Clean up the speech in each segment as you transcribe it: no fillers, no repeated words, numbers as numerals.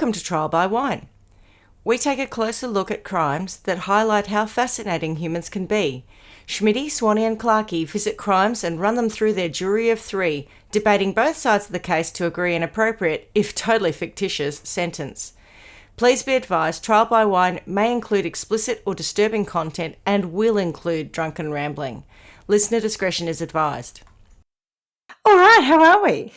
Welcome to Trial by Wine. We take a closer look at crimes that highlight how fascinating humans can be. Schmidty, Swanee and Clarkey visit crimes and run them through their jury of three, debating both sides of the case to agree an appropriate, if totally fictitious, sentence. Please be advised, Trial by Wine may include explicit or disturbing content and will include drunken rambling. Listener discretion is advised. All right, how are we?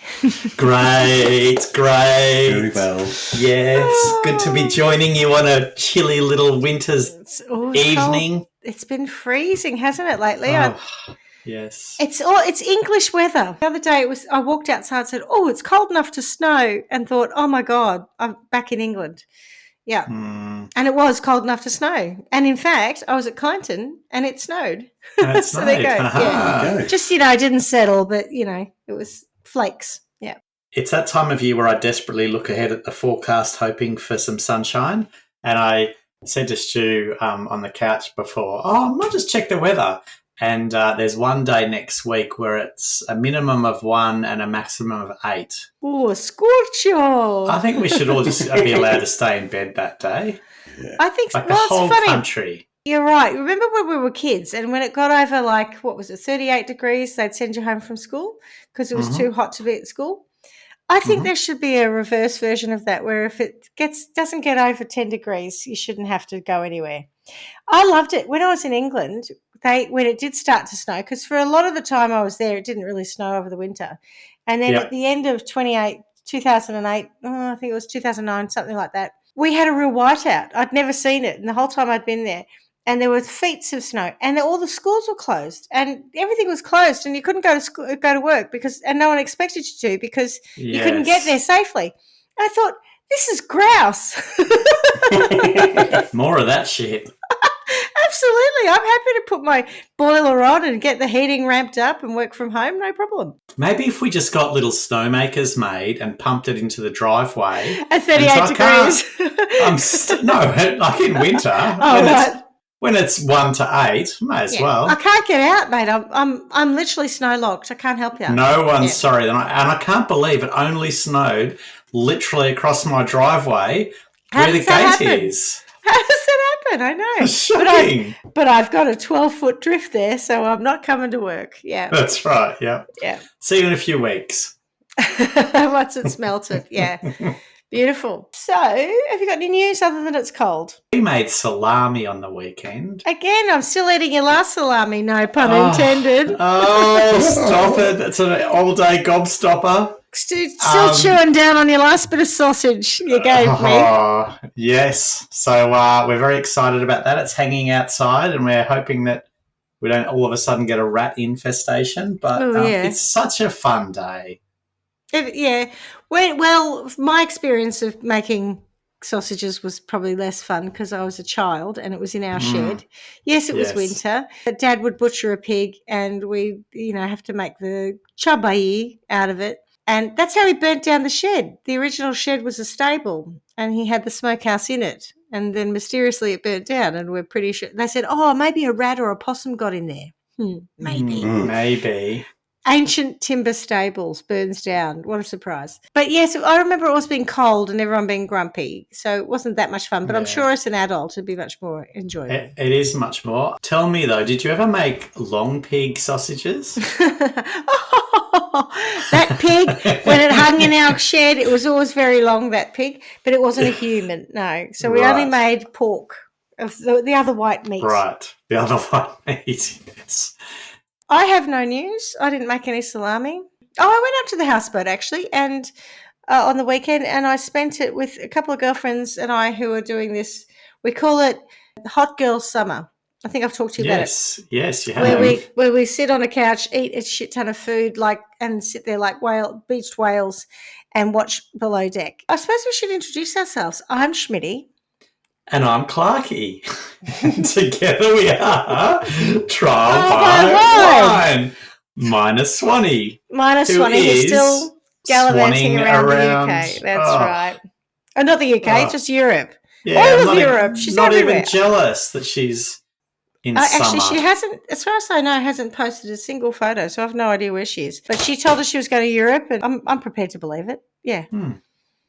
Great. Very well. Yes, good to be joining you on a chilly little winter's evening. Cold. It's been freezing, hasn't it, lately? Yes. It's English weather. The other day I walked outside and said, "Oh, it's cold enough to snow," and thought, "Oh my God, I'm back in England." Yeah. And it was cold enough to snow. And in fact, I was at Kyneton and it snowed. And it so there you go. Yeah. Just, it didn't settle, but, it was flakes. Yeah. It's that time of year where I desperately look ahead at the forecast hoping for some sunshine. And I said to Stu on the couch before, I might just check the weather. And there's one day next week where it's a minimum of 1 and a maximum of 8. Oh, scorcho. I think we should all just be allowed to stay in bed that day. Yeah. I think so. Like the whole country. You're right. Remember when we were kids and when it got over 38 degrees, they'd send you home from school because it was too hot to be at school? I think there should be a reverse version of that where if it doesn't get over 10 degrees, you shouldn't have to go anywhere. I loved it. When I was in England, when it did start to snow, because for a lot of the time I was there, it didn't really snow over the winter. And then at the end of 2008, I think it was 2009, something like that, we had a real whiteout. I'd never seen it. And the whole time I'd been there. And there were feet of snow, and all the schools were closed, and everything was closed, and you couldn't go to work and no one expected you to because you couldn't get there safely. I thought, this is grouse. More of that shit. Absolutely. I'm happy to put my boiler on and get the heating ramped up and work from home, no problem. Maybe if we just got little snowmakers made and pumped it into the driveway. At 38 degrees. Like in winter. Right. When it's 1 to 8, may as well. I can't get out, mate. I'm literally snow locked. I can't help you. No one's sorry. And I can't believe it only snowed literally across my driveway where the gate is. How does that happen? I know. Shocking. But I've got a 12-foot drift there, so I'm not coming to work. Yeah. That's right. Yeah. Yeah. See you in a few weeks. Once it's melted. Yeah. Beautiful. So, have you got any news other than it's cold? We made salami on the weekend. Again, I'm still eating your last salami, no pun intended. Oh, stop it. It's an all-day gobstopper. Still chewing down on your last bit of sausage you gave me. Yes. So we're very excited about that. It's hanging outside and we're hoping that we don't all of a sudden get a rat infestation. But it's such a fun day. Well, my experience of making sausages was probably less fun because I was a child and it was in our shed. Yes, it was winter. But Dad would butcher a pig and we, have to make the chabai out of it. And that's how he burnt down the shed. The original shed was a stable and he had the smokehouse in it. And then mysteriously it burnt down and we're pretty sure. They said, maybe a rat or a possum got in there. Maybe. Maybe. Ancient timber stables burns down. What a surprise. But yes, I remember it was being cold and everyone being grumpy. So it wasn't that much fun. But I'm sure as an adult it'd be much more enjoyable. It is much more. Tell me though, did you ever make long pig sausages? That pig, when it hung in our shed, it was always very long, that pig. But it wasn't a human, no. So we only made pork, of the other white meat. Right, the other white meat, yes. I have no news. I didn't make any salami. I went up to the houseboat actually and on the weekend and I spent it with a couple of girlfriends and I who are doing this. We call it Hot Girl Summer. I think I've talked to you about it. Yes, you have. Where we sit on a couch, eat a shit ton of food and sit there like beached whales and watch Below Deck. I suppose we should introduce ourselves. I'm Schmidty. And I'm Clarkey. Together we are Trial by Wine. Minus Swanee. Who's still gallivanting around the UK. That's right. Oh, not the UK, just Europe. Yeah, all of Europe. She's not everywhere. Even jealous that she's in summer. Actually, she hasn't, as far as I know, hasn't posted a single photo, so I have no idea where she is. But she told us she was going to Europe, and I'm prepared to believe it. Yeah.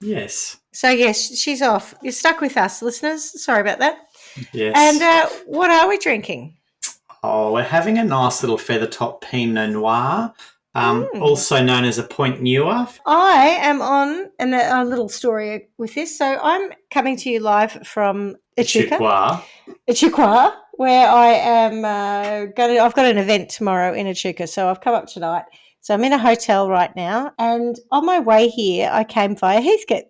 Yes. So, yes, she's off. You're stuck with us, listeners. Sorry about that. Yes. And what are we drinking? Oh, we're having a nice little feather-top Pinot Noir, also known as a Point Newer. I am on a little story with this. So I'm coming to you live from Echuca, where I am I've got an event tomorrow in Echuca, so I've come up tonight. So I'm in a hotel right now, and on my way here, I came via Heathcote.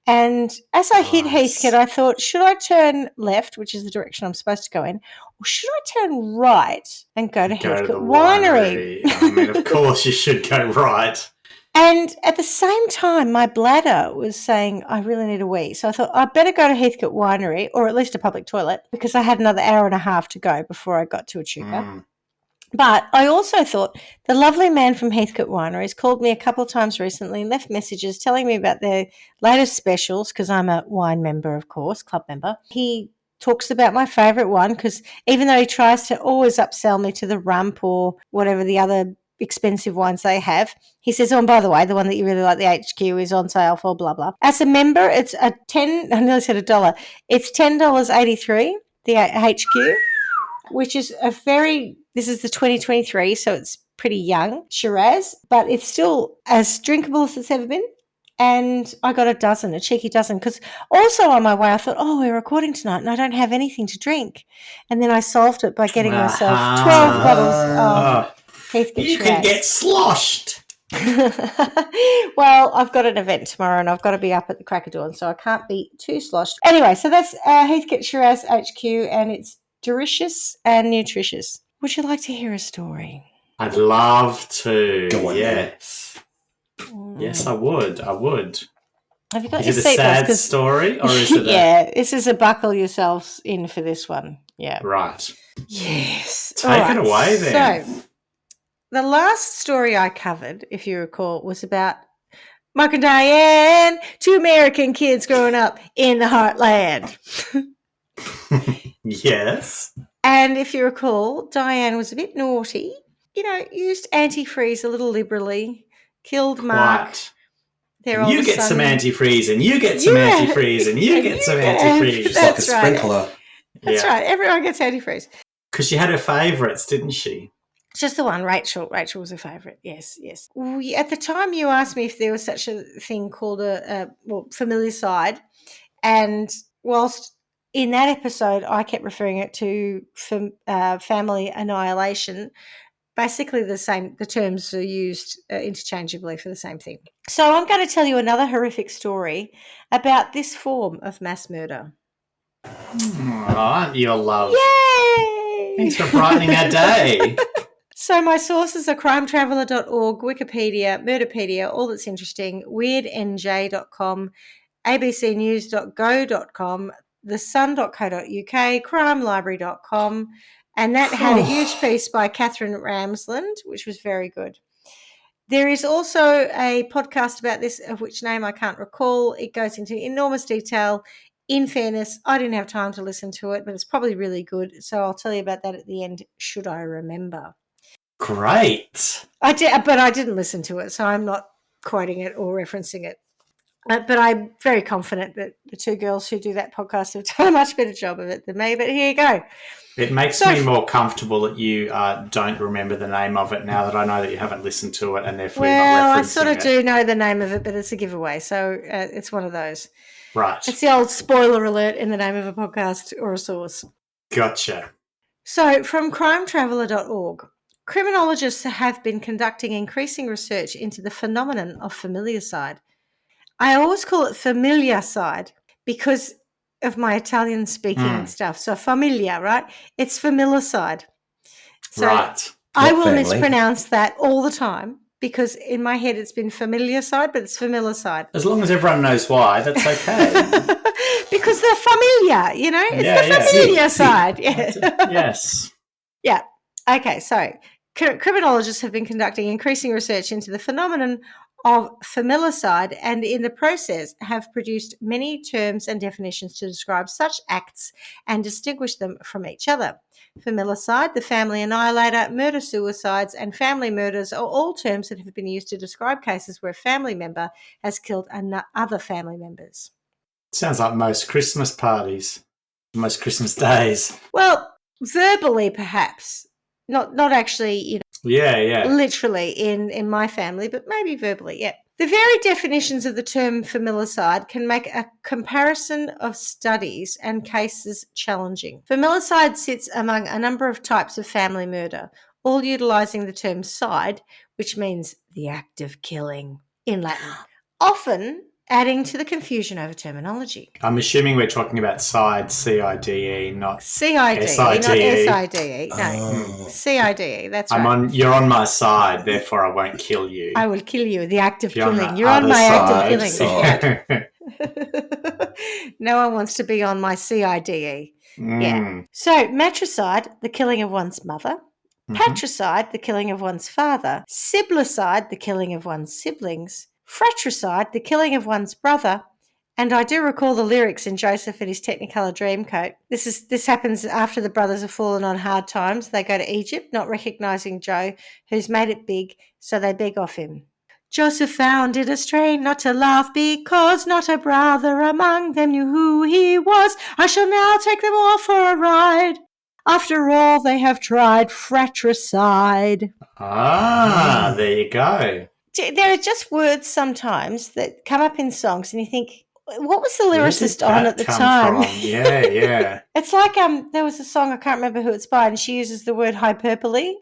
And as I hit Heathcote, I thought, should I turn left, which is the direction I'm supposed to go in, or should I turn right and go to Heathcote Winery? I mean, of course you should go right. And at the same time, my bladder was saying, I really need a wee. So I thought, I'd better go to Heathcote Winery, or at least a public toilet, because I had another hour and a half to go before I got to Echuca. But I also thought the lovely man from Heathcote Wineries called me a couple of times recently and left messages telling me about their latest specials, because I'm a wine member, of course, club member. He talks about my favourite one, because even though he tries to always upsell me to the rump or whatever the other expensive wines they have, he says, oh, and by the way, the one that you really like, the HQ, is on sale for blah, blah. As a member, it's I nearly said $1. It's $10.83, the HQ, which is this is the 2023, so it's pretty young Shiraz, but it's still as drinkable as it's ever been. And I got a cheeky dozen, because also on my way I thought, oh, we're recording tonight and I don't have anything to drink. And then I solved it by getting myself 12 bottles of Heathcote Shiraz. You can get sloshed. Well, I've got an event tomorrow and I've got to be up at the crack of dawn, so I can't be too sloshed. Anyway, so that's Heathcote Shiraz HQ, and it's delicious and nutritious. Would you like to hear a story? I'd love to. Go on, yes. Yes, I would. Have you got is your it a sad seatbelts? story, or is it yeah, this is a buckle yourselves in for this one. Yeah. Right. Yes. Take it away then. So, the last story I covered, if you recall, was about Mark and Diane, two American kids growing up in the heartland. Yes. And if you recall, Diane was a bit naughty, used antifreeze a little liberally, killed Mark. You get some antifreeze, and you get some antifreeze, and you get some antifreeze. It's like a sprinkler. That's right. Everyone gets antifreeze. Because she had her favourites, didn't she? Just the one, Rachel. Rachel was a favourite. Yes. At the time, you asked me if there was such a thing called familicide, and whilst in that episode I kept referring it to family annihilation, basically the terms are used interchangeably for the same thing. So I'm going to tell you another horrific story about this form of mass murder. Aren't you a love? Yay! Thanks for brightening our day. So my sources are crimetraveller.org, Wikipedia, Murderpedia, all that's interesting, weirdnj.com, abcnews.go.com, thesun.co.uk, crimelibrary.com, and that had a huge piece by Catherine Ramsland, which was very good. There is also a podcast about this, of which name I can't recall. It goes into enormous detail. In fairness, I didn't have time to listen to it, but it's probably really good. So I'll tell you about that at the end, should I remember. Great. I did, but I didn't listen to it, so I'm not quoting it or referencing it. But I'm very confident that the two girls who do that podcast have done a much better job of it than me. But here you go. It makes me more comfortable that you don't remember the name of it now that I know that you haven't listened to it and therefore you're not referencing it. Well, I sort of do know the name of it, but it's a giveaway. So it's one of those. Right. It's the old spoiler alert in the name of a podcast or a source. Gotcha. So from crimetraveller.org, criminologists have been conducting increasing research into the phenomenon of familicide. I always call it familiacide because of my Italian speaking stuff. So familia, right? It's familicide. So right. I will mispronounce that all the time because in my head it's been familiacide, but it's familicide. As long as everyone knows why, that's okay. Because they're familiar, it's the familiar side. Yeah. Yes. Yeah. Okay, so criminologists have been conducting increasing research into the phenomenon of familicide and in the process have produced many terms and definitions to describe such acts and distinguish them from each other. Familicide, the family annihilator, murder-suicides and family murders are all terms that have been used to describe cases where a family member has killed other family members. Sounds like most Christmas parties, most Christmas days. Well, verbally perhaps, not actually, Yeah. literally in my family, but maybe verbally, yeah. The very definitions of the term familicide can make a comparison of studies and cases challenging. Familicide sits among a number of types of family murder, all utilising the term side, which means the act of killing in Latin, often adding to the confusion over terminology. I'm assuming we're talking about side, CIDE, not CIDE, SIDE. not SIDE. No, CIDE, that's right. You're on my side, therefore I won't kill you. I will kill you, the act of killing. On You're on my act of side. killing. No one wants to be on my CIDE. Yeah. So, matricide, the killing of one's mother. Patricide, the killing of one's father. Siblicide, the killing of one's siblings. Fratricide, the killing of one's brother. And I do recall the lyrics in Joseph and his Technicolor Dreamcoat. This happens after the brothers have fallen on hard times. They go to Egypt, not recognising Joe, who's made it big, so they beg off him. Joseph found it a strain not to laugh because not a brother among them knew who he was. I shall now take them all for a ride. After all they have tried fratricide. Ah, there you go. There are just words sometimes that come up in songs and you think, what was the lyricist on at the time? Yeah. It's like there was a song, I can't remember who it's by, and she uses the word hyperbole.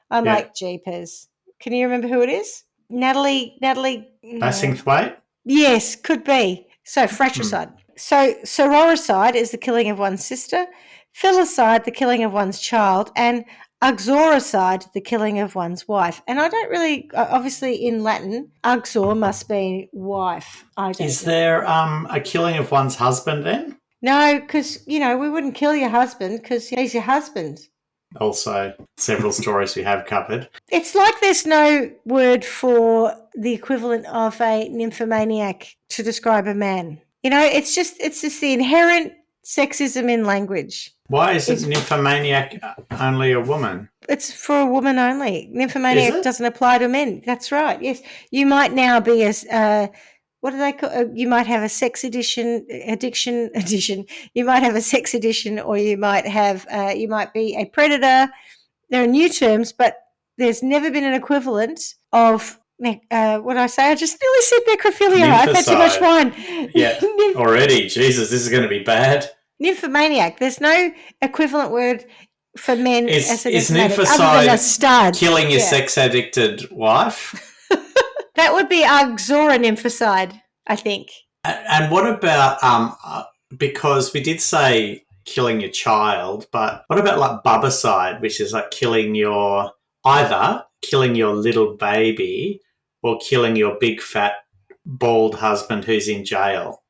I'm like, jeepers. Can you remember who it is? Natalie. Bassingthwaite? Yes, could be. So fratricide. So sororicide is the killing of one's sister. Filicide, the killing of one's child, and uxoricide, the killing of one's wife. And I don't really, obviously in Latin, uxor must be wife. Is there a killing of one's husband then? No, because, we wouldn't kill your husband because he's your husband. Also, several stories we have covered. It's like there's no word for the equivalent of a nymphomaniac to describe a man. It's just the inherent sexism in language. Why is it nymphomaniac only a woman? It's for a woman only. Nymphomaniac doesn't apply to men. That's right, yes. You might now be what do they call? You might have a sex addiction. You might have a sex addiction, or you might be a predator. There are new terms, but there's never been an equivalent of what I say. I just nearly said necrophilia. I've had too much wine. Yeah, already. Jesus, this is going to be bad. Nymphomaniac. There's no equivalent word for men as a nymphomaniac, other than a stud. Killing your sex-addicted wife? That would be uxoronymphicide, I think. And what about, because we did say killing your child, but what about like bubicide, which is like either killing your little baby or killing your big fat bald husband who's in jail?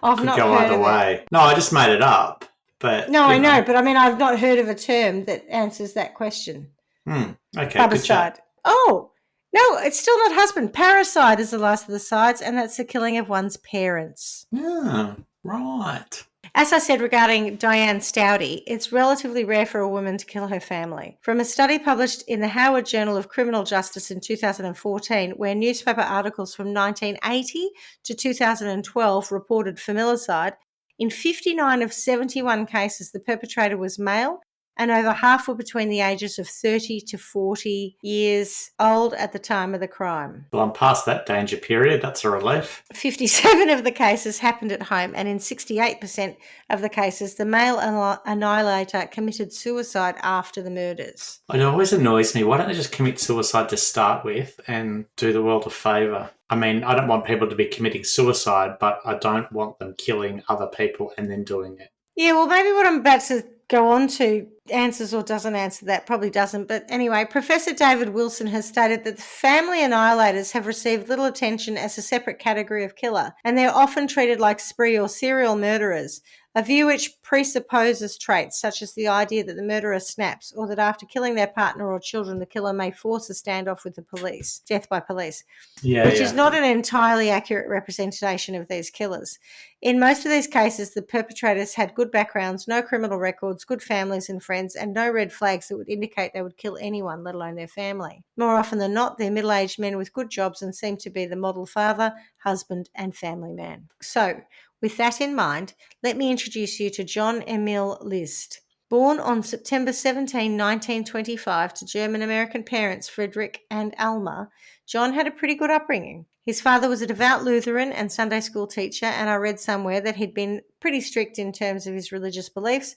I've Could not go heard either of way. it. No, I just made it up. But no, I know, but I mean, I've not heard of a term that answers that question. Okay, bubicide. Oh, no, it's still not husband. Parricide is the last of the sides, and that's the killing of one's parents. Yeah, right. As I said regarding Diane Stoudy, it's relatively rare for a woman to kill her family. From a study published in the Howard Journal of Criminal Justice in 2014, where newspaper articles from 1980 to 2012 reported familicide, in 59 of 71 cases, the perpetrator was male, and over half were between the ages of 30 to 40 years old at the time of the crime. Well, I'm past that danger period. That's a relief. 57 of the cases happened at home, and in 68% of the cases, the male annihilator committed suicide after the murders. It always annoys me. Why don't they just commit suicide to start with and do the world a favour? I mean, I don't want people to be committing suicide, but I don't want them killing other people and then doing it. Yeah, well, maybe what I'm about to go on to answers or doesn't answer that, probably doesn't. But anyway, Professor David Wilson has stated that the family annihilators have received little attention as a separate category of killer, and they're often treated like spree or serial murderers. a view which presupposes traits such as the idea that the murderer snaps or that after killing their partner or children, the killer may force a standoff with the police, death by police, which is not an entirely accurate representation of these killers. In most of these cases, the perpetrators had good backgrounds, no criminal records, good families and friends, and no red flags that would indicate they would kill anyone, let alone their family. More often than not, they're middle-aged men with good jobs and seem to be the model father, husband, and family man. So, with that in mind, let me introduce you to John Emil List. Born on September 17, 1925, to German-American parents Frederick and Alma, John had a pretty good upbringing. His father was a devout Lutheran and Sunday school teacher, and I read somewhere that he'd been pretty strict in terms of his religious beliefs,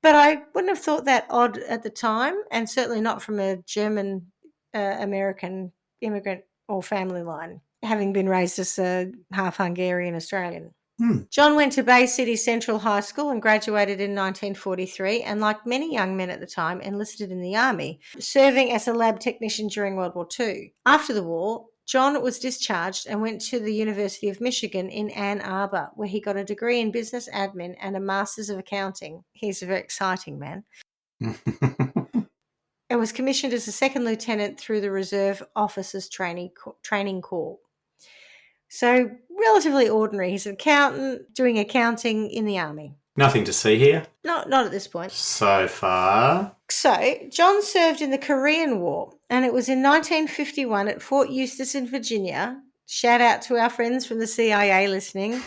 but I wouldn't have thought that odd at the time, and certainly not from a German American immigrant or family line, having been raised as a half Hungarian Australian. John went to Bay City Central High School and graduated in 1943, and like many young men at the time, enlisted in the Army, serving as a lab technician during World War II. After the war, John was discharged and went to the University of Michigan in Ann Arbor, where he got a degree in business admin and a master's of accounting. He's a very exciting man. And was commissioned as a second lieutenant through the Reserve Officers Training Corps. So relatively ordinary. He's an accountant doing accounting in the Army. Nothing to see here. Not at this point. So far. So John served in the Korean War, and it was in 1951 at Fort Eustis in Virginia. Shout out to our friends from the CIA listening,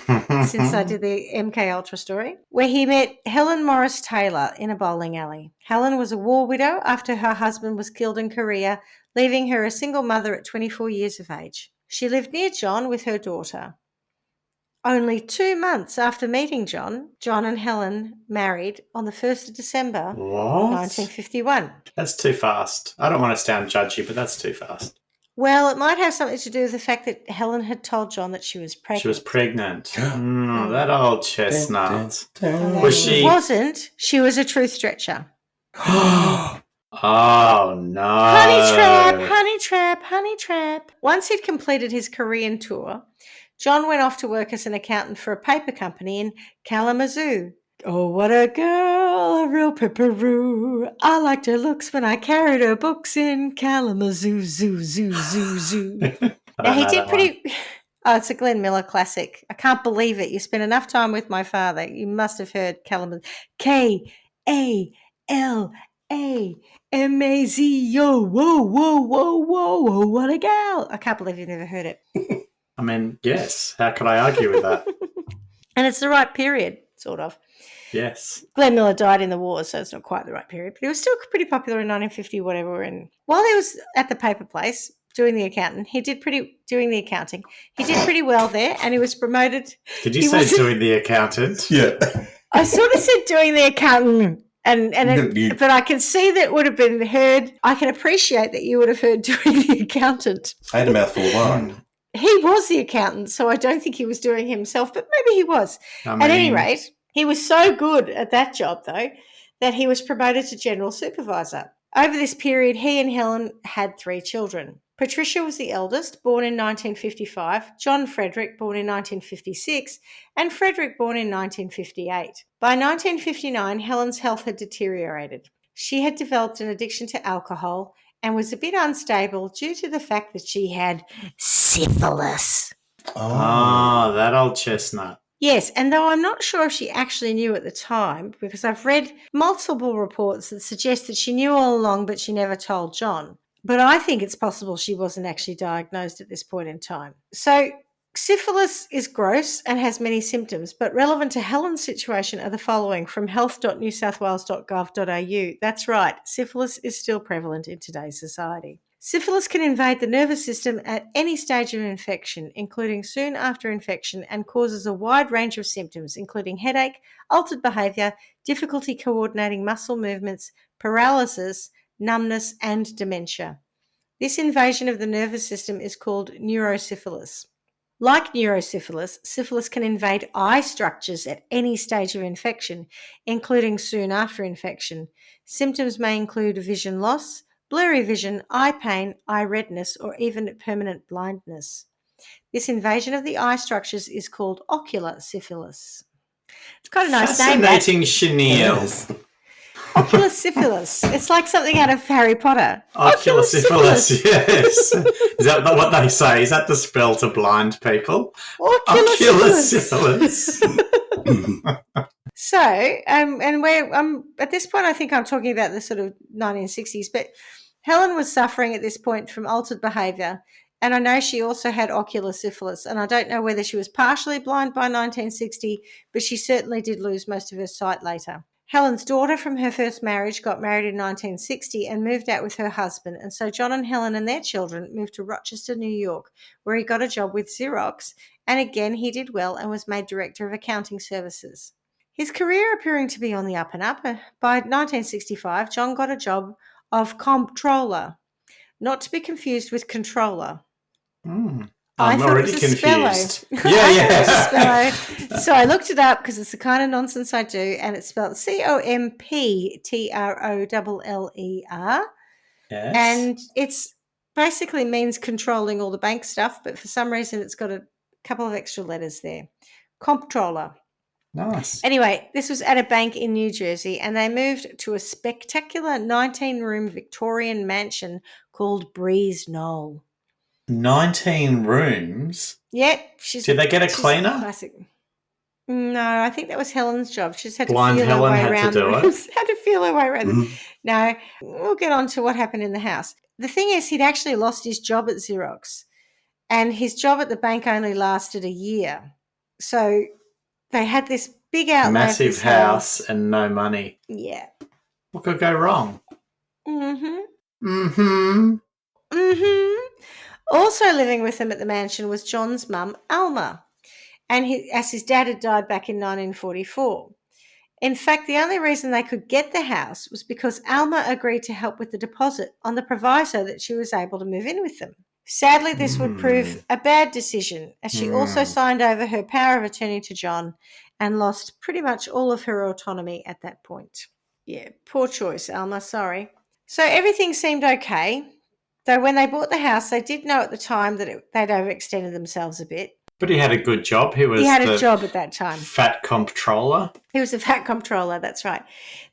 since I did the MK Ultra story, where he met Helen Morris Taylor in a bowling alley. Helen was a war widow after her husband was killed in Korea, leaving her a single mother at 24 years of age. She lived near John with her daughter. Only 2 months after meeting John and Helen married on the 1st of December, 1951. That's too fast. I don't want to sound judgy, but that's too fast. Well, it might have something to do with the fact that Helen had told John that she was pregnant. She was pregnant. That old chestnut. Was she? Wasn't. She was a truth stretcher. Oh, no. Honey trap, honey trap, honey trap. Once he'd completed his Korean tour, John went off to work as an accountant for a paper company in Kalamazoo. Oh, what a girl, a real pipperoo. I liked her looks when I carried her books in Kalamazoo, zoo, zoo, zoo, zoo. Now, he did pretty... Oh, it's a Glenn Miller classic. I can't believe it. You spent enough time with my father. You must have heard Kalamazoo. K-A-L-A-M-A-Z-O. Whoa, whoa, whoa, whoa, whoa, what a gal. I can't believe you've never heard it. I mean, yes. How could I argue with that? And it's the right period, sort of. Yes. Glenn Miller died in the war, so it's not quite the right period. But he was still pretty popular in 1950, whatever. And while he was at the paper place doing the accounting, he did pretty well there, and he was promoted. Did you say doing the accountant? Yeah. I sort of said doing the accountant. But I can see that would have been heard. I can appreciate that you would have heard doing the accountant. I had a mouthful of wine. He was the accountant, so I don't think he was doing himself, but maybe he was. At any rate, he was so good at that job, though, that he was promoted to general supervisor. Over this period, he and Helen had 3 children. Patricia was the eldest, born in 1955, John Frederick, born in 1956, and Frederick, born in 1958. By 1959, Helen's health had deteriorated. She had developed an addiction to alcohol and was a bit unstable due to the fact that she had syphilis. Oh, that old chestnut. Yes, and though I'm not sure if she actually knew at the time, because I've read multiple reports that suggest that she knew all along, but she never told John. But I think it's possible she wasn't actually diagnosed at this point in time. So syphilis is gross and has many symptoms, but relevant to Helen's situation are the following from health.newsouthwales.gov.au. That's right, syphilis is still prevalent in today's society. Syphilis can invade the nervous system at any stage of infection, including soon after infection, and causes a wide range of symptoms, including headache, altered behaviour, difficulty coordinating muscle movements, paralysis, numbness, and dementia. This invasion of the nervous system is called neurosyphilis. Like neurosyphilis, syphilis can invade eye structures at any stage of infection, including soon after infection. Symptoms may include vision loss, blurry vision, eye pain, eye redness, or even permanent blindness. This invasion of the eye structures is called ocular syphilis. It's quite a nice name, that. Fascinating chenille. Oculosyphilis. It's like something out of Harry Potter. Oculosyphilis, yes. Is that what they say? Is that the spell to blind people? Oculosyphilis. Oculosyphilis. So, and where at this point, I think I'm talking about the sort of 1960s, but Helen was suffering at this point from altered behaviour, and I know she also had ocular syphilis, and I don't know whether she was partially blind by 1960, but she certainly did lose most of her sight later. Helen's daughter from her first marriage got married in 1960 and moved out with her husband, and so John and Helen and their children moved to Rochester, New York, where he got a job with Xerox, and again he did well and was made Director of Accounting Services. His career appearing to be on the up and up, by 1965, John got a job of comptroller, not to be confused with controller. I'm already confused. Yeah. So I looked it up because it's the kind of nonsense I do, and it's spelled COMPTROLLER. Yes. And it's basically means controlling all the bank stuff, but for some reason it's got a couple of extra letters there. Comptroller. Nice. Anyway, this was at a bank in New Jersey, and they moved to a spectacular 19-room Victorian mansion called Breeze Knoll. 19 rooms? Yep. Did they get a cleaner? Classic. No, I think that was Helen's job. She just had to Blind feel Helen her way had around to the do rooms. it. Had to feel her way around them. No, we'll get on to what happened in the house. The thing is, he'd actually lost his job at Xerox, and his job at the bank only lasted a year. So they had this big outlay. Massive house and no money. Yeah. What could go wrong? Also living with them at the mansion was John's mum, Alma, and as his dad had died back in 1944. In fact, the only reason they could get the house was because Alma agreed to help with the deposit on the proviso that she was able to move in with them. Sadly, this would prove a bad decision, as she also signed over her power of attorney to John and lost pretty much all of her autonomy at that point. Yeah, poor choice, Alma, sorry. So everything seemed okay, though when they bought the house, they did know at the time that they'd overextended themselves a bit. But he had a good job. He had a job at that time. Fat comptroller. He was a fat comptroller, that's right.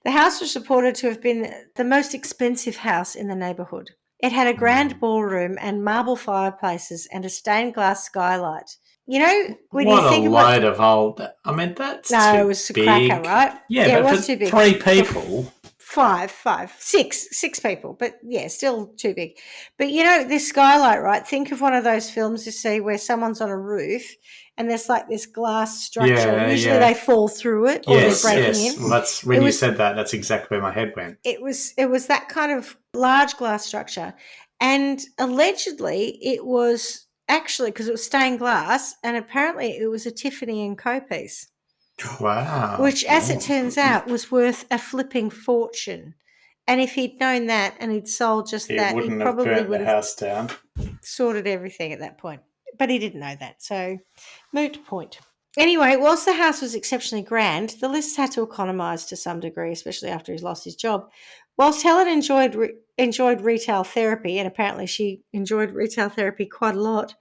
The house was reported to have been the most expensive house in the neighbourhood. It had a grand ballroom and marble fireplaces and a stained glass skylight. You know, when what you think a load of old... I mean, that's no, too it was a big. cracker, right? Yeah, it but was for too big. 3 people... Six people, but yeah, still too big. But you know, this skylight, right? Think of one of those films you see where someone's on a roof and there's like this glass structure. Yeah, Usually they fall through it or they're breaking in. Well, that's when you said that, that's exactly where my head went. It was that kind of large glass structure. And allegedly it was actually, because it was stained glass, and apparently it was a Tiffany & Co. piece. Wow. Which, as it turns out, was worth a flipping fortune. And if he'd known that and he'd sold just that, he probably would have house down. Sorted everything at that point. But he didn't know that, so moot point. Anyway, whilst the house was exceptionally grand, the Lists had to economise to some degree, especially after he's lost his job. Whilst Helen enjoyed retail therapy, and apparently she enjoyed retail therapy quite a lot,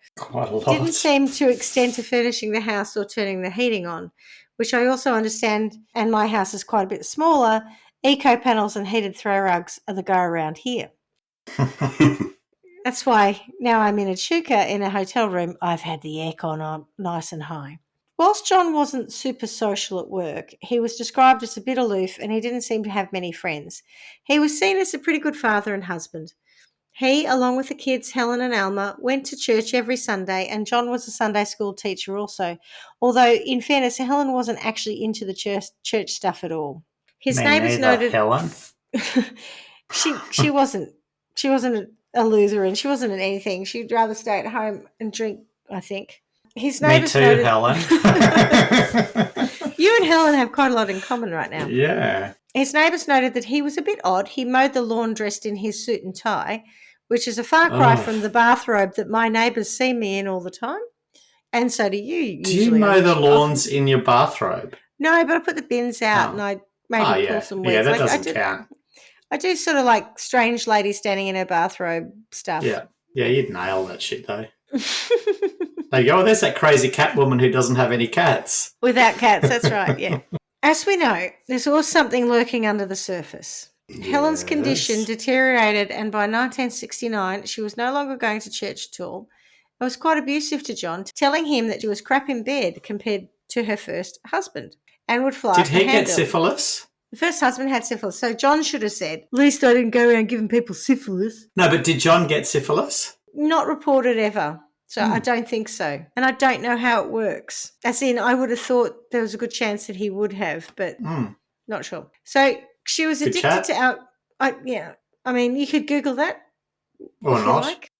didn't seem to extend to furnishing the house or turning the heating on, which I also understand, and my house is quite a bit smaller. Eco panels and heated throw rugs are the go around here. That's why now I'm in a chuka in a hotel room, I've had the aircon on nice and high. Whilst John wasn't super social at work, he was described as a bit aloof and he didn't seem to have many friends. He was seen as a pretty good father and husband. He, along with the kids, Helen and Alma, went to church every Sunday, and John was a Sunday school teacher also, although, in fairness, Helen wasn't actually into the church stuff at all. His neighbours noted... Helen? she wasn't a Lutheran. She wasn't in anything. She'd rather stay at home and drink, I think. His neighbours noted... Helen. You and Helen have quite a lot in common right now. Yeah. His neighbours noted that he was a bit odd. He mowed the lawn dressed in his suit and tie, which is a far cry from the bathrobe that my neighbours see me in all the time. And so do you usually. Do you mow the lawns in your bathrobe? No, but I put the bins out and I maybe pull some weeds. Yeah, that doesn't count. I do sort of like strange lady standing in her bathrobe stuff. Yeah. Yeah, you'd nail that shit though. They go, oh, there's that crazy cat woman who doesn't have any cats. Without cats, that's right, yeah. As we know, there's always something lurking under the surface. Yes. Helen's condition deteriorated, and by 1969, she was no longer going to church at all. It was quite abusive to John, telling him that she was crap in bed compared to her first husband and would fly Did for he get handle. syphilis? The first husband had syphilis, so John should have said, at least I didn't go around giving people syphilis. No, but did John get syphilis? Not reported ever. So I don't think so. And I don't know how it works. As in, I would have thought there was a good chance that he would have, but not sure. So she was addicted to I mean, you could Google that. Or not. Like.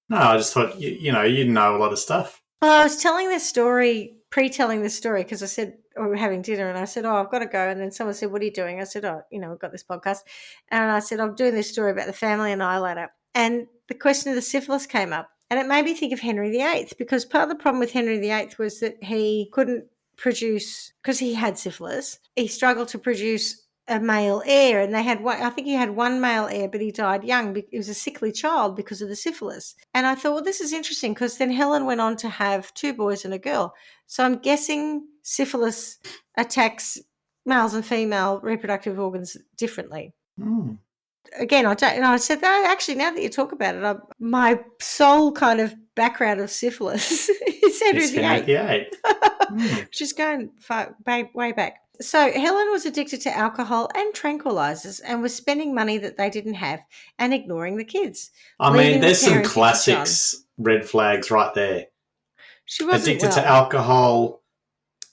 No, I just thought, you know a lot of stuff. Well, I was telling this story, pre-telling this story, because I said, we were having dinner, and I said, oh, I've got to go. And then someone said, what are you doing? I said, oh, we've got this podcast. And I said, I'm doing this story about the family annihilator. And the question of the syphilis came up. And it made me think of Henry VIII, because part of the problem with Henry VIII was that he couldn't produce, because he had syphilis, he struggled to produce a male heir. And they had one, I think he had one male heir, but he died young. He was a sickly child because of the syphilis. And I thought, well, this is interesting, because then Helen went on to have 2 boys and a girl. So I'm guessing syphilis attacks males and female reproductive organs differently. Again, I don't. And I said, no, actually, now that you talk about it, my sole kind of background of syphilis is Henry VIII. Just going way back. So Helen was addicted to alcohol and tranquilizers and was spending money that they didn't have and ignoring the kids. I mean, there's some classics, red flags right there. She was addicted to alcohol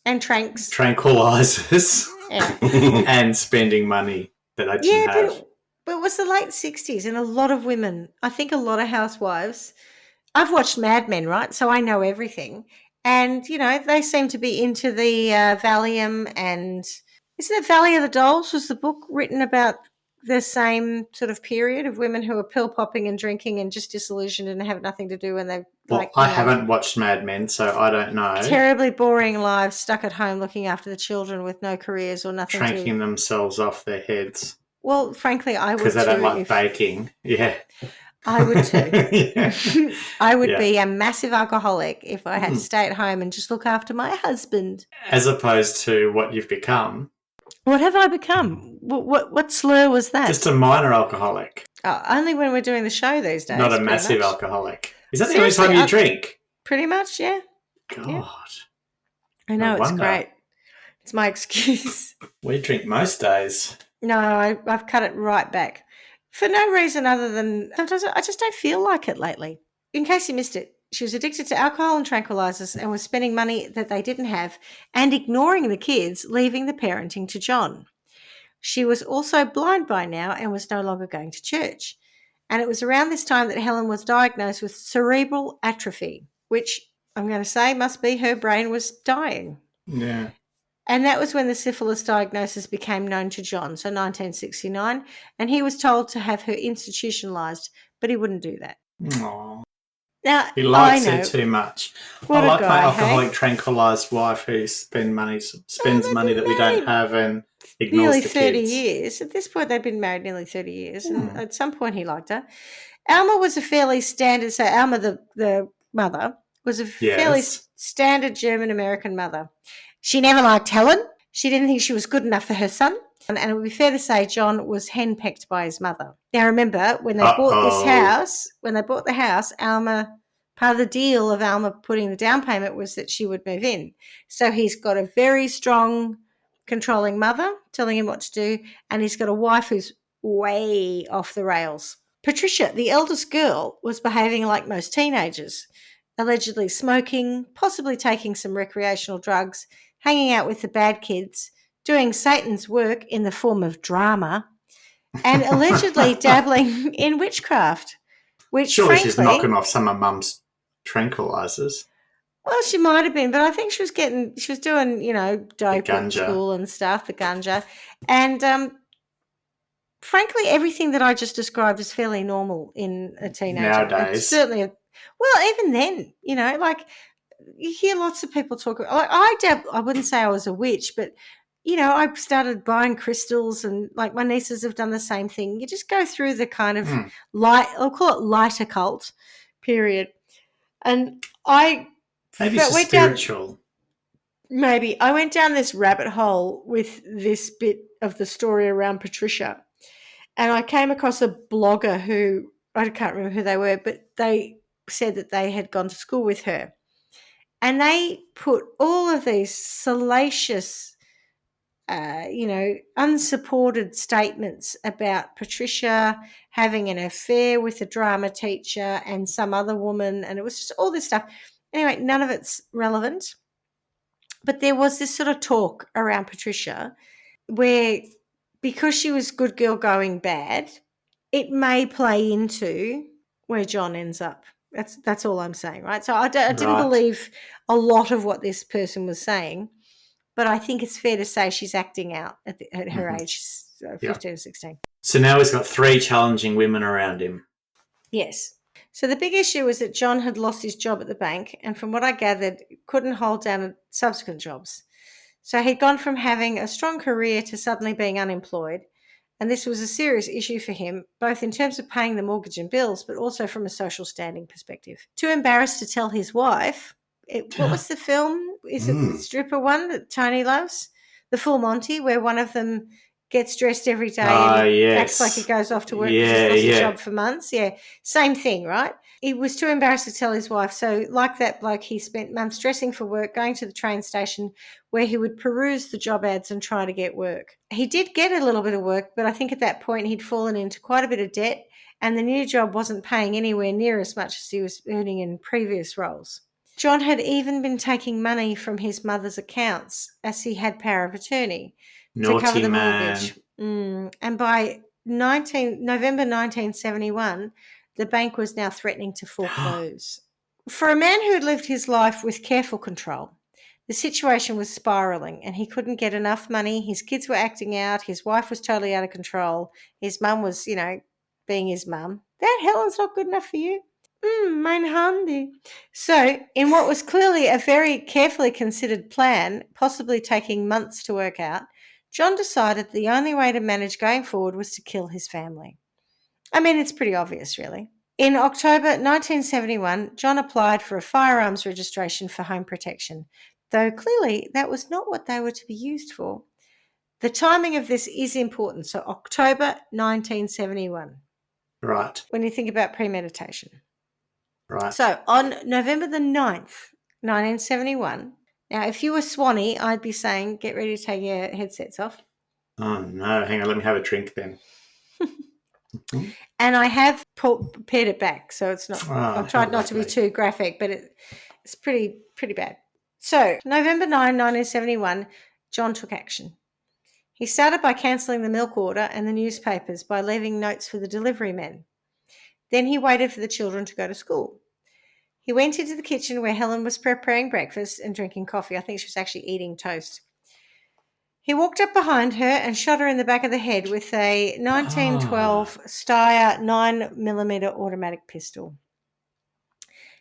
and tranquilizers and spending money that I didn't have. But it was the late 60s, and a lot of women, I think a lot of housewives, I've watched Mad Men, right? So I know everything. And, they seem to be into the Valium, and isn't it Valley of the Dolls? Was the book written about the same sort of period of women who are pill popping and drinking and just disillusioned and have nothing to do, and I haven't watched Mad Men, so I don't know. Terribly boring lives, stuck at home looking after the children with no careers or nothing. Tranking themselves off their heads. Well, frankly, I would too. Because they don't like baking. Yeah. I would too. I would be a massive alcoholic if I had to stay at home and just look after my husband. As opposed to what you've become. What have I become? What slur was that? Just a minor alcoholic. Oh, only when we're doing the show these days. Not a massive alcoholic. Is that the only time you drink? Pretty much, yeah. God. Yeah. I know, it's great. It's my excuse. We drink most days. No, I've cut it right back. For no reason other than sometimes I just don't feel like it lately. In case you missed it, she was addicted to alcohol and tranquilizers and was spending money that they didn't have and ignoring the kids, leaving the parenting to John. She was also blind by now and was no longer going to church. And it was around this time that Helen was diagnosed with cerebral atrophy, which I'm going to say must be her brain was dying. Yeah. And that was when the syphilis diagnosis became known to John, so 1969, and he was told to have her institutionalised, but he wouldn't do that. Aww. Now, he likes her too much. What I like guy, my alcoholic tranquilised wife who spends money that we don't have and ignores nearly the 30 kids. years. At this point, they'd been married nearly 30 years, and at some point he liked her. Alma was a fairly standard, so Alma, the mother, was a fairly standard German-American mother. She never liked Helen. She didn't think she was good enough for her son. And it would be fair to say John was henpecked by his mother. Now, remember, when they bought the house, Alma, part of the deal of Alma putting the down payment was that she would move in. So he's got a very strong, controlling mother telling him what to do, and he's got a wife who's way off the rails. Patricia, the eldest girl, was behaving like most teenagers, allegedly smoking, possibly taking some recreational drugs, hanging out with the bad kids, doing Satan's work in the form of drama, and allegedly dabbling in witchcraft. Which, surely she's knocking off some of Mum's tranquilizers. Well, she might have been, but I think she was doing, dope at school and stuff, the ganja. And frankly, everything that I just described is fairly normal in a teenager. Nowadays. It's certainly, even then, you hear lots of people talk about, I wouldn't say I was a witch, but, I started buying crystals, and like my nieces have done the same thing. You just go through the kind of I'll call it light occult period. And I Maybe it's But just went down, spiritual. maybe. I went down this rabbit hole with this bit of the story around Patricia. And I came across a blogger who, I can't remember who they were, but they said that they had gone to school with her. And they put all of these salacious, unsupported statements about Patricia having an affair with a drama teacher and some other woman. And it was just all this stuff. Anyway, none of it's relevant. But there was this sort of talk around Patricia where, because she was good girl going bad, it may play into where John ends up. That's all I'm saying, right? So I didn't Right. believe a lot of what this person was saying, but I think it's fair to say she's acting out at her age. She's Yeah. 15 or 16. So now he's got 3 challenging women around him. Yes. So the big issue was that John had lost his job at the bank, and from what I gathered, couldn't hold down subsequent jobs. So he'd gone from having a strong career to suddenly being unemployed. And this was a serious issue for him, both in terms of paying the mortgage and bills, but also from a social standing perspective. Too embarrassed to tell his wife, what was the film? Is it the stripper one that Tony loves? The Full Monty, where one of them gets dressed every day and he acts like he Yes. goes off to work because he's Yeah, lost his yeah. job for months. Yeah, same thing, right? He was too embarrassed to tell his wife. So, like that bloke, he spent months dressing for work, going to the train station where he would peruse the job ads and try to get work. He did get a little bit of work, but I think at that point he'd fallen into quite a bit of debt, and the new job wasn't paying anywhere near as much as he was earning in previous roles. John had even been taking money from his mother's accounts, as he had power of attorney, to cover Naughty the man. mortgage. And by November 1971, the bank was now threatening to foreclose. For a man who had lived his life with careful control, the situation was spiraling and he couldn't get enough money. His kids were acting out. His wife was totally out of control. His mum was, being his mum. That Helen's not good enough for you. Mein handy. So, in what was clearly a very carefully considered plan, possibly taking months to work out, John decided the only way to manage going forward was to kill his family. I mean, it's pretty obvious, really. In October 1971, John applied for a firearms registration for home protection, though clearly that was not what they were to be used for. The timing of this is important. So, October 1971, Right. when you think about premeditation. Right. So, on November the 9th, 1971, now if you were Swanee, I'd be saying, get ready to take your headsets off. Oh, no. Hang on. Let me have a drink then. And I have pared it back, so it's not. I've tried not to be too graphic, but it's pretty bad. So, November 9, 1971, John took action. He started by cancelling the milk order and the newspapers by leaving notes for the delivery men. Then he waited for the children to go to school. He went into the kitchen where Helen was preparing breakfast and drinking coffee. I think she was actually eating toast. He walked up behind her and shot her in the back of the head with a 1912 Steyr 9mm automatic pistol.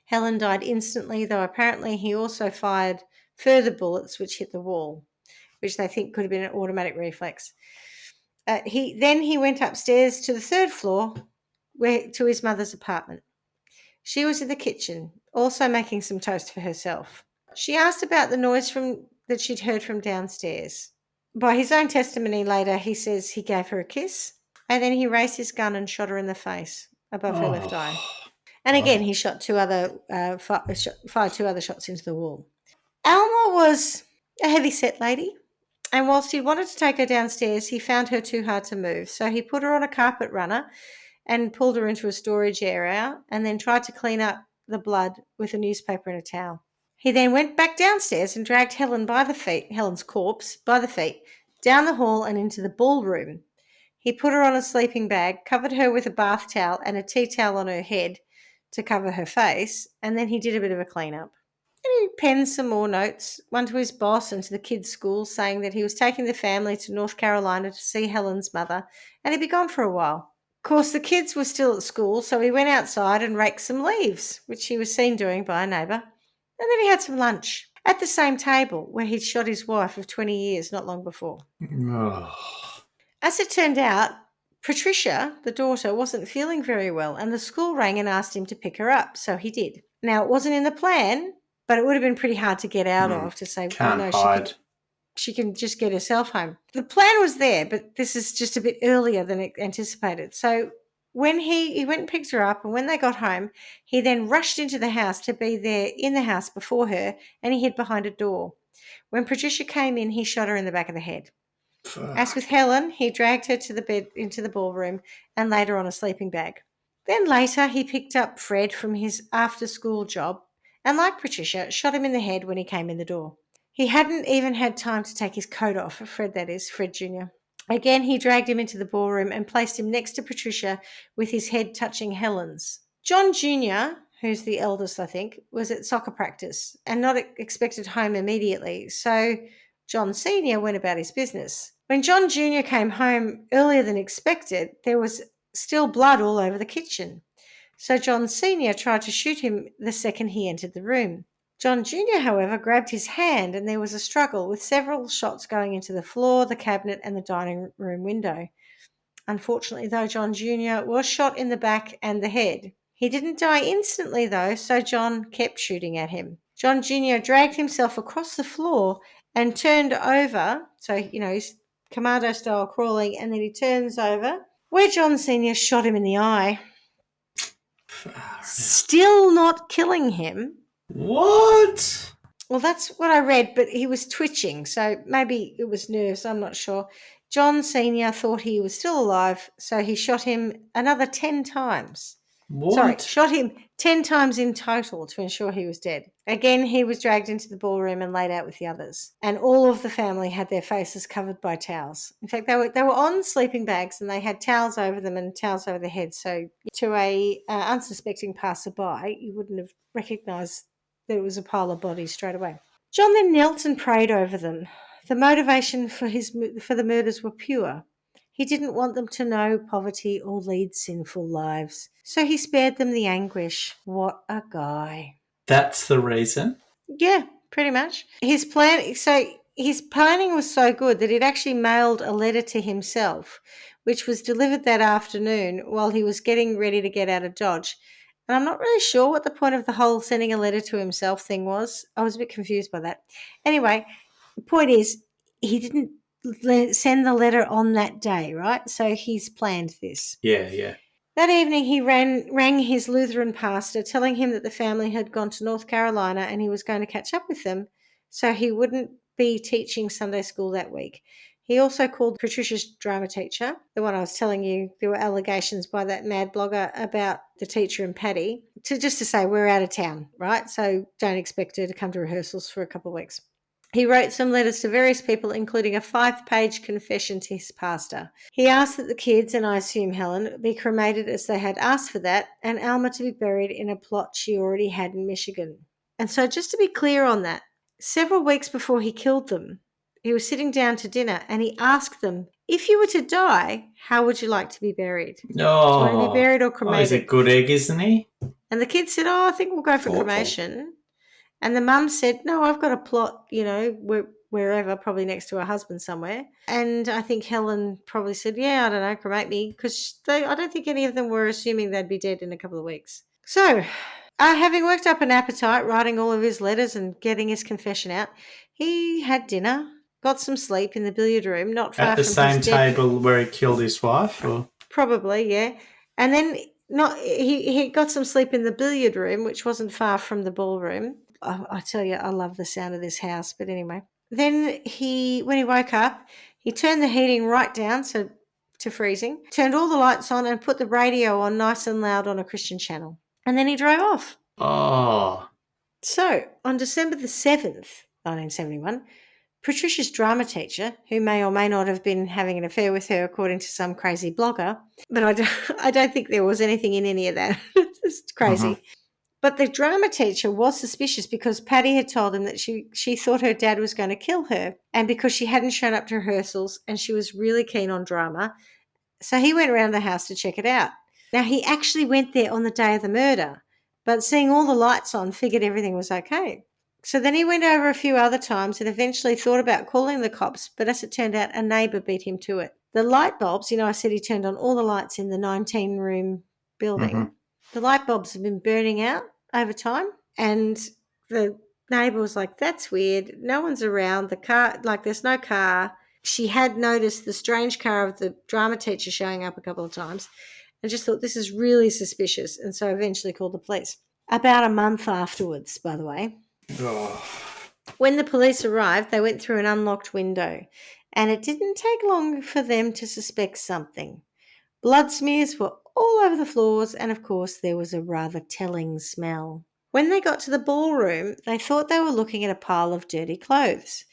Helen died instantly, though apparently he also fired further bullets which hit the wall, which they think could have been an automatic reflex. He went upstairs to the 3rd floor to his mother's apartment. She was in the kitchen, also making some toast for herself. She asked about the noise that she'd heard from downstairs. By his own testimony later, he says he gave her a kiss, and then he raised his gun and shot her in the face above her left eye. And again, he shot fired 2 other shots into the wall. Alma was a heavy-set lady, and whilst he wanted to take her downstairs, he found her too hard to move. So he put her on a carpet runner and pulled her into a storage area and then tried to clean up the blood with a newspaper and a towel. He then went back downstairs and dragged Helen's corpse by the feet, down the hall and into the ballroom. He put her on a sleeping bag, covered her with a bath towel and a tea towel on her head to cover her face, and then he did a bit of a clean-up. And he penned some more notes, one to his boss and to the kids' school, saying that he was taking the family to North Carolina to see Helen's mother, and he'd be gone for a while. Of course, the kids were still at school, so he went outside and raked some leaves, which he was seen doing by a neighbour, and then he had some lunch at the same table where he'd shot his wife of 20 years not long before. As it turned out, Patricia, the daughter, wasn't feeling very well, and the school rang and asked him to pick her up, so he did. Now, it wasn't in the plan, But it would have been pretty hard to get out of, to say, well, Can't no, hide. she can just get herself home. The plan was there, but this is just a bit earlier than anticipated. So when he went and picked her up, and when they got home, he then rushed into the house to be there in the house before her, and he hid behind a door. When Patricia came in, he shot her in the back of the head. As with Helen, he dragged her to the bed into the ballroom and laid her on a sleeping bag. Then later, he picked up Fred from his after-school job and, like Patricia, shot him in the head when he came in the door. He hadn't even had time to take his coat off, Fred that is, Fred Jr. Again, he dragged him into the ballroom and placed him next to Patricia with his head touching Helen's. John Jr., who's the eldest, I think, was at soccer practice and not expected home immediately, so John Sr. went about his business. When John Jr. came home earlier than expected, there was still blood all over the kitchen. So John Sr. tried to shoot him the second he entered the room. John Jr., however, grabbed his hand and there was a struggle with several shots going into the floor, the cabinet, and the dining room window. Unfortunately, though, John Jr. was shot in the back and the head. He didn't die instantly, though, so John kept shooting at him. John Jr. dragged himself across the floor and turned over, so, he's commando-style crawling, and then he turns over, where John Sr. shot him in the eye. Still not killing him. What? Well, that's what I read, but he was twitching, so maybe it was nerves, I'm not sure. John Sr. thought he was still alive, so he shot him another 10 times. What? Sorry, shot him 10 times in total to ensure he was dead. Again, he was dragged into the ballroom and laid out with the others. And all of the family had their faces covered by towels. In fact, they were on sleeping bags and they had towels over them and towels over their heads. So to a unsuspecting passerby, you wouldn't have recognised that it was a pile of bodies straight away. John then knelt and prayed over them. The motivation for the murders were pure. He didn't want them to know poverty or lead sinful lives, so he spared them the anguish. What a guy. That's the reason? Yeah, pretty much. His planning was so good that he'd actually mailed a letter to himself, which was delivered that afternoon while he was getting ready to get out of Dodge. And I'm not really sure what the point of the whole sending a letter to himself thing was. I was a bit confused by that. Anyway, the point is, he didn't send the letter on that day, right? So he's planned this. Yeah. That evening, he rang his Lutheran pastor, telling him that the family had gone to North Carolina and he was going to catch up with them, so he wouldn't be teaching Sunday school that week. He also called Patricia's drama teacher, the one I was telling you there were allegations by that mad blogger about the teacher and Patty, to say we're out of town, right? So don't expect her to come to rehearsals for a couple of weeks. He wrote some letters to various people, including a 5-page confession to his pastor. He asked that the kids, and I assume Helen, be cremated as they had asked for that, and Alma to be buried in a plot she already had in Michigan. And so just to be clear on that, several weeks before he killed them, he was sitting down to dinner and he asked them, if you were to die, how would you like to be buried? Oh. Do you want to be buried or cremated? Oh, he's a good egg, isn't he? And the kids said, I think we'll go for cremation. And the mum said, no, I've got a plot, wherever, probably next to her husband somewhere. And I think Helen probably said, yeah, I don't know, cremate me, because I don't think any of them were assuming they'd be dead in a couple of weeks. So, having worked up an appetite, writing all of his letters and getting his confession out, he had dinner, got some sleep in the billiard room, not far at the from same his dead... table where he killed his wife? Or? Probably, yeah. And then he got some sleep in the billiard room, which wasn't far from the ballroom. I tell you, I love the sound of this house. But anyway, then when he woke up, he turned the heating right down to freezing, turned all the lights on and put the radio on nice and loud on a Christian channel. And then he drove off. Oh. So on December the 7th, 1971, Patricia's drama teacher, who may or may not have been having an affair with her according to some crazy blogger, but I don't think there was anything in any of that. It's crazy. Uh-huh. But the drama teacher was suspicious because Patty had told him that she thought her dad was going to kill her, and because she hadn't shown up to rehearsals and she was really keen on drama. So he went around the house to check it out. Now, he actually went there on the day of the murder, but seeing all the lights on, figured everything was okay. So then he went over a few other times and eventually thought about calling the cops, but as it turned out, a neighbour beat him to it. The light bulbs, I said he turned on all the lights in the 19-room building. Mm-hmm. The light bulbs have been burning out over time, and the neighbour was like, that's weird. No one's around. The car, like, there's no car. She had noticed the strange car of the drama teacher showing up a couple of times and just thought this is really suspicious, and so eventually called the police. About a month afterwards, by the way. Oh. When the police arrived, they went through an unlocked window, and it didn't take long for them to suspect something. Blood smears were all over the floors, and of course there was a rather telling smell. When they got to the ballroom, they thought they were looking at a pile of dirty clothes.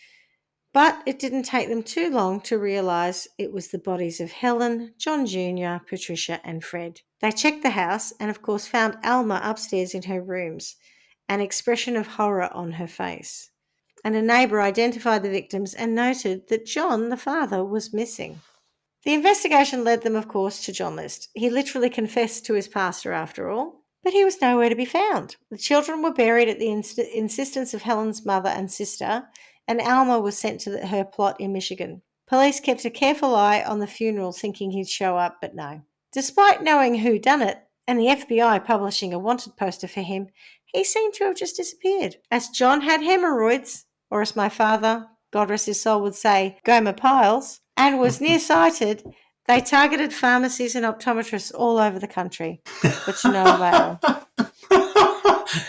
But it didn't take them too long to realise it was the bodies of Helen, John Jr., Patricia and Fred. They checked the house and of course found Alma upstairs in her rooms, an expression of horror on her face. And a neighbour identified the victims and noted that John, the father, was missing. The investigation led them, of course, to John List. He literally confessed to his pastor after all, but he was nowhere to be found. The children were buried at the insistence of Helen's mother and sister, and Alma was sent to her plot in Michigan. Police kept a careful eye on the funeral, thinking he'd show up, but no. Despite knowing who done it, and the FBI publishing a wanted poster for him, he seemed to have just disappeared. As John had hemorrhoids, or as my father, God rest his soul, would say, Gomer Piles, and was nearsighted, they targeted pharmacies and optometrists all over the country, but to no avail.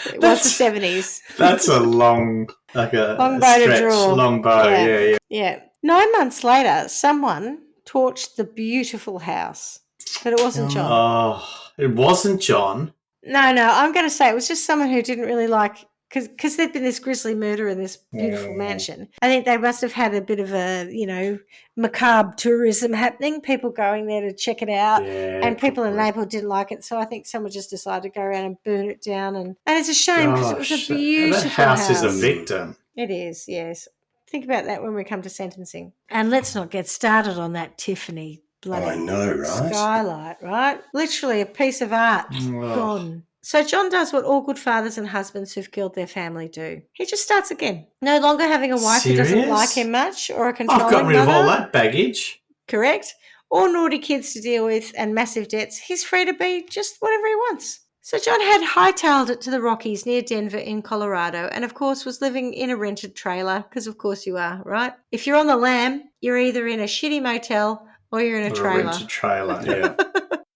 It was the 70s. That's a long, like a long bow stretch, to draw. long bow. Yeah. 9 months later, someone torched the beautiful house, but it wasn't John. Oh, it wasn't John. No, I'm going to say it was just someone who didn't really like, because there'd been this grisly murder in this beautiful mansion. I think they must have had a bit of a, macabre tourism happening, people going there to check it out, and people in the neighbourhood didn't like it, so I think someone just decided to go around and burn it down. And it's a shame because it was a beautiful house. That house is a victim. It is, yes. Think about that when we come to sentencing. And let's not get started on that Tiffany bloody I know, right? skylight, right? Literally a piece of art gone. So John does what all good fathers and husbands who've killed their family do. He just starts again. No longer having a wife who doesn't like him much or a controlling mother. I've got rid of all that baggage. Correct. Or naughty kids to deal with and massive debts. He's free to be just whatever he wants. So John had hightailed it to the Rockies near Denver in Colorado and, of course, was living in a rented trailer because, of course, you are, right? If you're on the lam, you're either in a shitty motel or you're in a trailer. A rented trailer, yeah,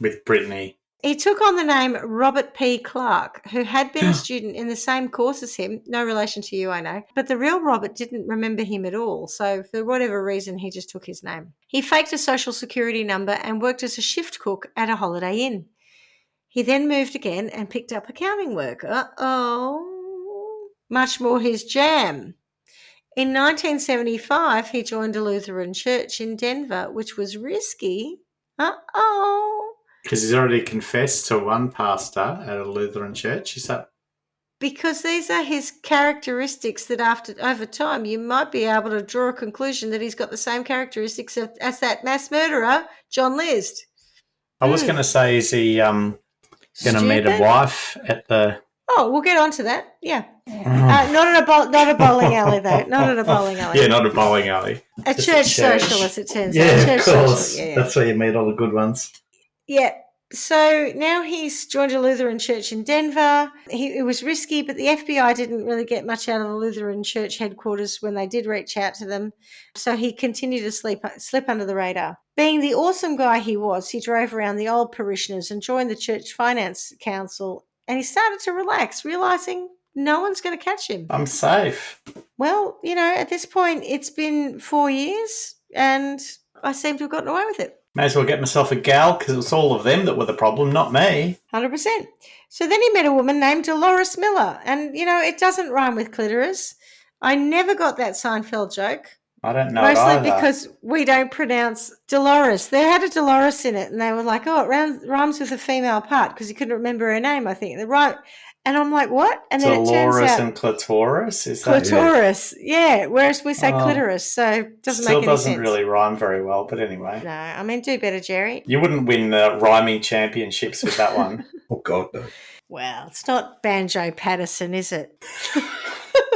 with Brittany. He took on the name Robert P. Clark, who had been a student in the same course as him. No relation to you, I know. But the real Robert didn't remember him at all, so for whatever reason, he just took his name. He faked a social security number and worked as a shift cook at a Holiday Inn. He then moved again and picked up accounting work. Much more his jam. In 1975, he joined a Lutheran church in Denver, which was risky. Because he's already confessed to one pastor at a Lutheran church. Is that? Because these are his characteristics that over time you might be able to draw a conclusion that he's got the same characteristics as that mass murderer, John List. I was going to say, is he going to meet a wife at the... Oh, we'll get on to that. Yeah. Not at a bowling alley, though. Not at a bowling alley. Yeah, not a bowling alley. A church social, as it turns out. Yeah, of course. Yeah. That's where you meet all the good ones. Yeah. So now he's joined a Lutheran church in Denver. It was risky, but the FBI didn't really get much out of the Lutheran church headquarters when they did reach out to them. So he continued to slip under the radar. Being the awesome guy he was, he drove around the old parishioners and joined the church finance council, and he started to relax, realizing no one's going to catch him. I'm safe. Well, at this point, it's been 4 years, and I seem to have gotten away with it. May as well get myself a gal because it was all of them that were the problem, not me. 100%. So then he met a woman named Dolores Miller. And, it doesn't rhyme with clitoris. I never got that Seinfeld joke. I don't know Mostly either. because we don't pronounce Dolores. They had a Dolores in it and they were like, it rhymes with a female part because he couldn't remember her name, I think. And I'm like, what? And then Dolores it turns out... and clitoris? Is that clitoris, yeah. Whereas we say clitoris, so it doesn't make any sense. Still doesn't really rhyme very well, but anyway. No, I mean, do better, Jerry. You wouldn't win the rhyming championships with that one. Oh, God, no. Well, it's not Banjo Patterson, is it?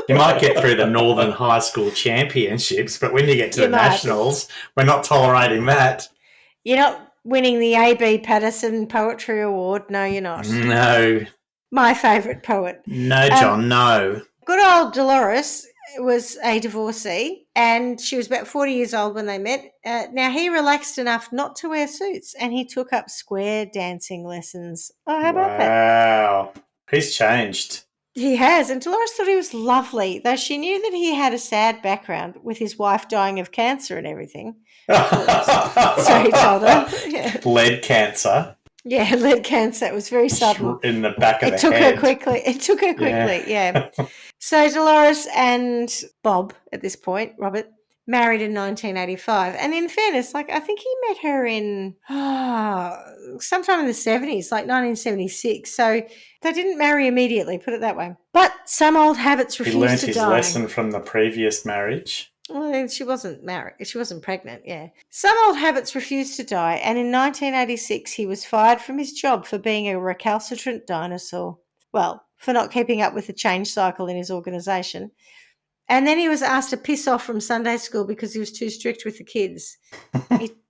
You might get through the Northern High School Championships, but when you get to the Nationals, we're not tolerating that. You're not winning the A.B. Patterson Poetry Award. No, you're not. No. My favourite poet. No, John, no. Good old Dolores was a divorcee, and she was about 40 years old when they met. Now, he relaxed enough not to wear suits, and he took up square dancing lessons. Oh, how about that? Wow. He's changed. He has, and Dolores thought he was lovely, though she knew that he had a sad background with his wife dying of cancer and everything. So he told her. Yeah. Lead cancer. Yeah, lead cancer. It was very sudden. In the back of the head. It took her quickly, yeah. So Dolores and Bob, at this point, Robert, married in 1985. And in fairness, I think he met her in sometime in the 70s, like 1976. So they didn't marry immediately, put it that way. But some old habits refused to die. He learnt his lesson from the previous marriage. Well, she wasn't married. She wasn't pregnant, yeah. Some old habits refused to die, and in 1986 he was fired from his job for being a recalcitrant dinosaur. Well, for not keeping up with the change cycle in his organisation. And then he was asked to piss off from Sunday school because he was too strict with the kids.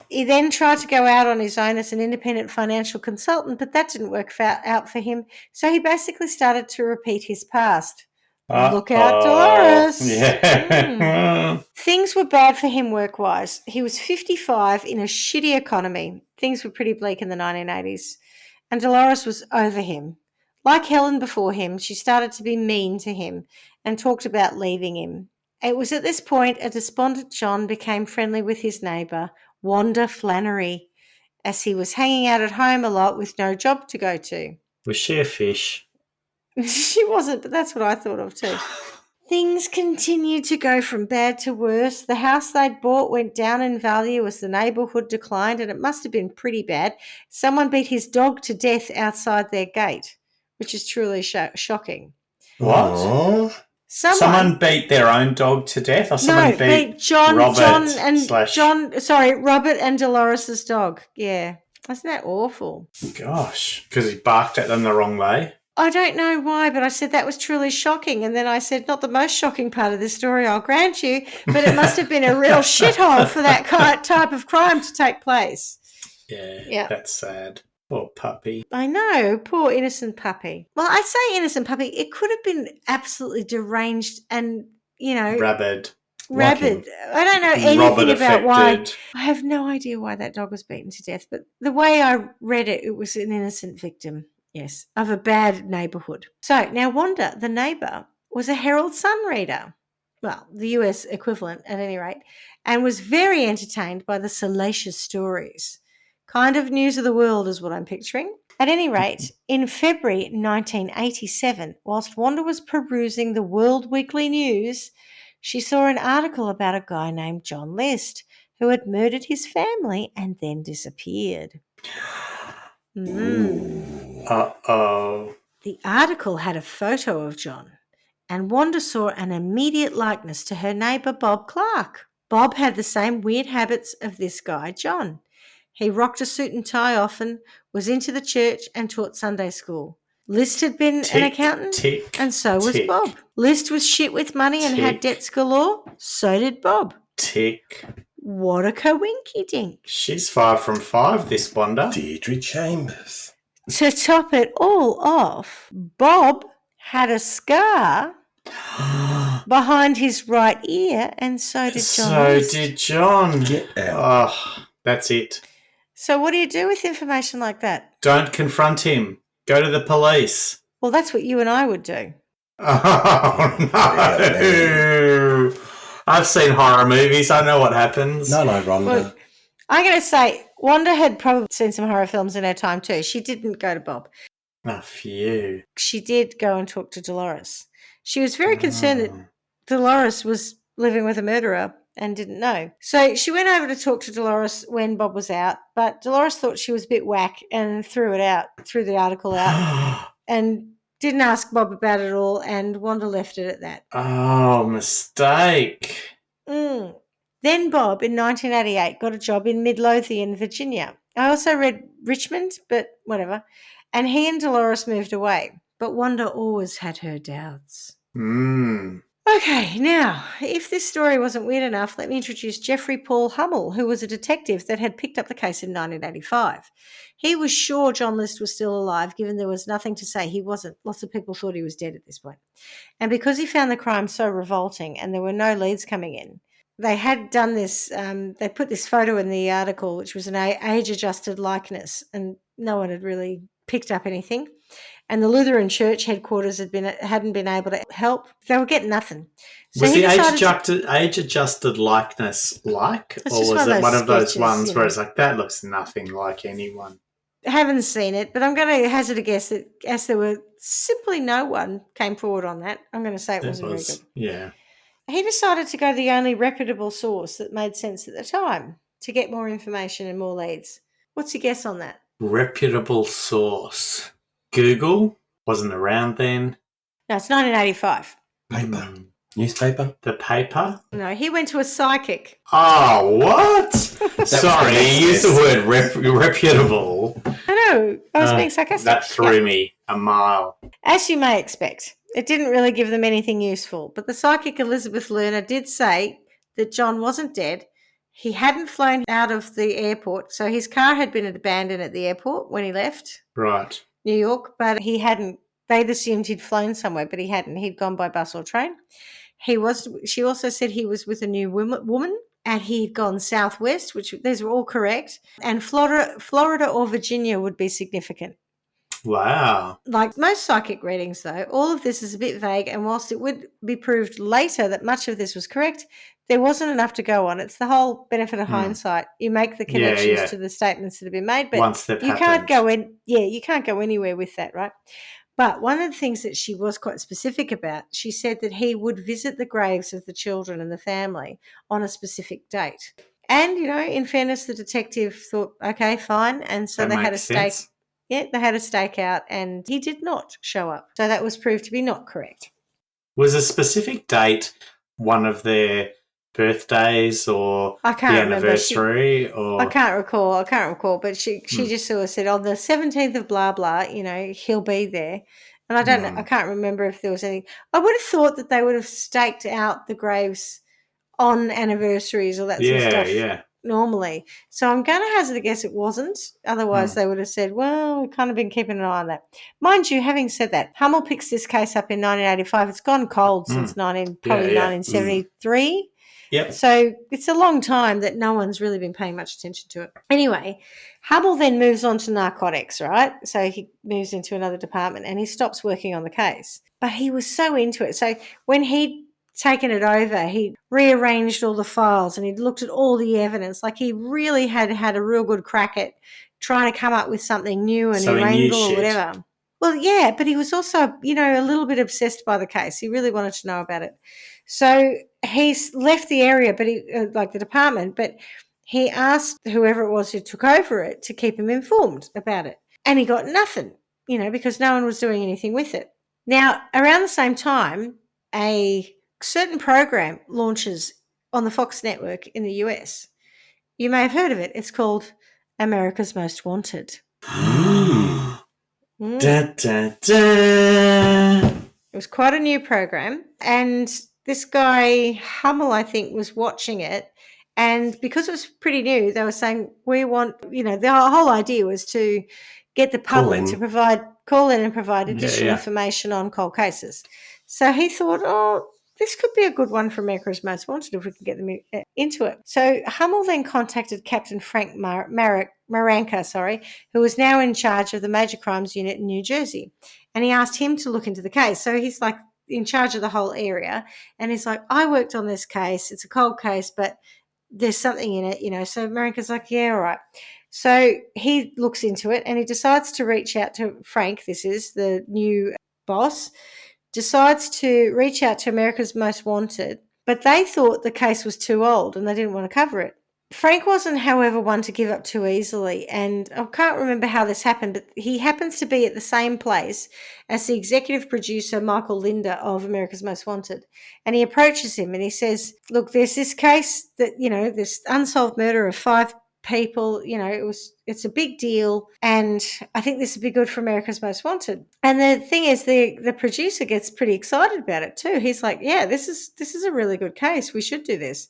He then tried to go out on his own as an independent financial consultant, but that didn't work out for him. So he basically started to repeat his past. Look out, Dolores. Yeah. Things were bad for him work-wise. He was 55 in a shitty economy. Things were pretty bleak in the 1980s. And Dolores was over him. Like Helen before him, she started to be mean to him and talked about leaving him. It was at this point a despondent John became friendly with his neighbour, Wanda Flannery, as he was hanging out at home a lot with no job to go to. Was she a fish? She wasn't, but that's what I thought of too. Things continued to go from bad to worse. The house they'd bought went down in value as the neighbourhood declined, and it must have been pretty bad. Someone beat his dog to death outside their gate, which is truly shocking. What? Aww. Someone beat their own dog to death, or someone beat Robert and Dolores' dog. Yeah. Isn't that awful? Gosh, because he barked at them the wrong way. I don't know why, but I said that was truly shocking. And then I said, not the most shocking part of this story, I'll grant you, but it must have been a real shithole for that type of crime to take place. Yeah, that's sad. Poor puppy. I know, poor innocent puppy. Well, I say innocent puppy. It could have been absolutely deranged and, rabid. I don't know anything about why. I have no idea why that dog was beaten to death, but the way I read it, it was an innocent victim. Yes, of a bad neighbourhood. So now Wanda, the neighbour, was a Herald Sun reader. Well, the US equivalent at any rate, and was very entertained by the salacious stories. Kind of news of the world is what I'm picturing. At any rate, in February 1987, whilst Wanda was perusing the World Weekly News, she saw an article about a guy named John List who had murdered his family and then disappeared. Uh-oh. The article had a photo of John, and Wanda saw an immediate likeness to her neighbour Bob Clark. Bob had the same weird habits of this guy, John. He rocked a suit and tie often, was into the church and taught Sunday school. List had been an accountant, and so was Bob. List was shit with money and had debts galore. So did Bob. What a coinky-dink. She's 5 from 5, this Wanda. Deirdre Chambers. To top it all off, Bob had a scar behind his right ear, and so did John. So did John. Get out. Oh, that's it. So what do you do with information like that? Don't confront him. Go to the police. Well, that's what you and I would do. Oh, no. I've seen horror movies. I know what happens. No, Rhonda. Well, I'm going to say Wanda had probably seen some horror films in her time too. She didn't go to Bob. A few. She did go and talk to Dolores. She was very concerned that Dolores was living with a murderer and didn't know. So she went over to talk to Dolores when Bob was out, but Dolores thought she was a bit whack and threw the article out and didn't ask Bob about it at all, and Wanda left it at that. Oh, mistake. Then Bob, in 1988, got a job in Midlothian, Virginia. I also read Richmond, but whatever. And he and Dolores moved away. But Wanda always had her doubts. Okay, now, if this story wasn't weird enough, let me introduce Jeffrey Paul Hummel, who was a detective that had picked up the case in 1985. He was sure John List was still alive, given there was nothing to say he wasn't. Lots of people thought he was dead at this point. And because he found the crime so revolting and there were no leads coming in, they had done this, they put this photo in the article, which was an age-adjusted likeness, and no one had really picked up anything. And the Lutheran Church headquarters hadn't been able to help. They were getting nothing. So was he the decided age-adjusted likeness like, It's or just was it one of those sketches, ones where it's like, that looks nothing like anyone? I haven't seen it, but I'm going to hazard a guess that as there were simply no one came forward on that, I'm going to say it wasn't very good. Yeah. He decided to go to the only reputable source that made sense at the time to get more information and more leads. What's your guess on that? Reputable source. Google? Wasn't around then. No, it's 1985. Paper. Newspaper. The paper? No, he went to a psychic. Oh, what? Sorry, you used the word reputable. I know, I was being sarcastic. That threw me a mile. As you may expect, it didn't really give them anything useful, but the psychic Elizabeth Lerner did say that John wasn't dead. He hadn't flown out of the airport, so his car had been abandoned at the airport when he left Right. New York, but he hadn't. They'd assumed he'd flown somewhere, but he hadn't. He'd gone by bus or train. She also said he was with a new woman, and he'd gone southwest, which these were all correct. And Florida or Virginia would be significant. Wow. Like most psychic readings, though, all of this is a bit vague, and whilst it would be proved later that much of this was correct, there wasn't enough to go on. It's the whole benefit of hindsight. You make the connections to the statements that have been made, but once they've you can't go in. Yeah, you can't go anywhere with that, right? But one of the things that she was quite specific about, she said that he would visit the graves of the children and the family on a specific date. And, in fairness, the detective thought, okay, fine. And so they had a stake. Yeah, they had a stakeout and he did not show up. So that was proved to be not correct. Was a specific date one of their birthdays or I can't the anniversary? I can't recall. But she just sort of said on the 17th of blah, blah, he'll be there. And I don't know. I can't remember if there was any. I would have thought that they would have staked out the graves on anniversaries or that sort of stuff. Yeah. Normally. So I'm going to hazard a guess it wasn't. Otherwise, they would have said, well, we've kind of been keeping an eye on that. Mind you, having said that, Hummel picks this case up in 1985. It's gone cold since 1973. Yep. So it's a long time that no one's really been paying much attention to it. Anyway, Hummel then moves on to narcotics, right? So he moves into another department and he stops working on the case. But he was so into it. So when he'd taken it over, he rearranged all the files and he'd looked at all the evidence. Like he really had a real good crack at trying to come up with something new and wrangle or whatever. Well, yeah, but he was also, a little bit obsessed by the case. He really wanted to know about it. So he's left the area, but the department, but he asked whoever it was who took over it to keep him informed about it. And he got nothing, because no one was doing anything with it. Now, around the same time, a certain program launches on the Fox network in the US. You may have heard of it. It's called America's Most Wanted. Da, da, da. It was quite a new program, and this guy Hummel, I think, was watching it, and because it was pretty new, they were saying, we want, the whole idea was to get the public to call in and provide additional information on cold cases. So he thought, this could be a good one for America's Most Wanted if we can get them into it. So Hummel then contacted Captain Frank Maranka, who was now in charge of the Major Crimes Unit in New Jersey. And he asked him to look into the case. So he's like in charge of the whole area. And he's like, I worked on this case. It's a cold case, but there's something in it, So Maranka's like, yeah, all right. So he looks into it and he decides to reach out to Frank. This is the new boss. Decides to reach out to America's Most Wanted, but they thought the case was too old and they didn't want to cover it. Frank wasn't, however, one to give up too easily, and I can't remember how this happened, but he happens to be at the same place as the executive producer, Michael Linder, of America's Most Wanted, and he approaches him and he says, look, there's this case that, this unsolved murder of 5 people. It's a big deal, and I think this would be good for America's Most Wanted. And the thing is, the producer gets pretty excited about it too. He's like, yeah, this is a really good case. We should do this.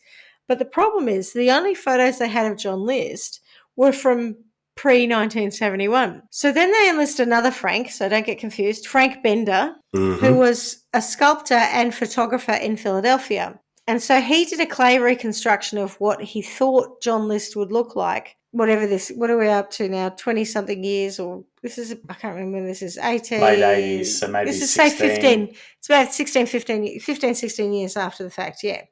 But the problem is the only photos they had of John List were from pre-1971. So then they enlist another Frank, so don't get confused, Frank Bender, who was a sculptor and photographer in Philadelphia. And so he did a clay reconstruction of what he thought John List would look like. What are we up to now? 20-something years, or I can't remember when this is, 18. Late 80s, so maybe this is 16. Say 15. It's about 16 years after the fact, yeah.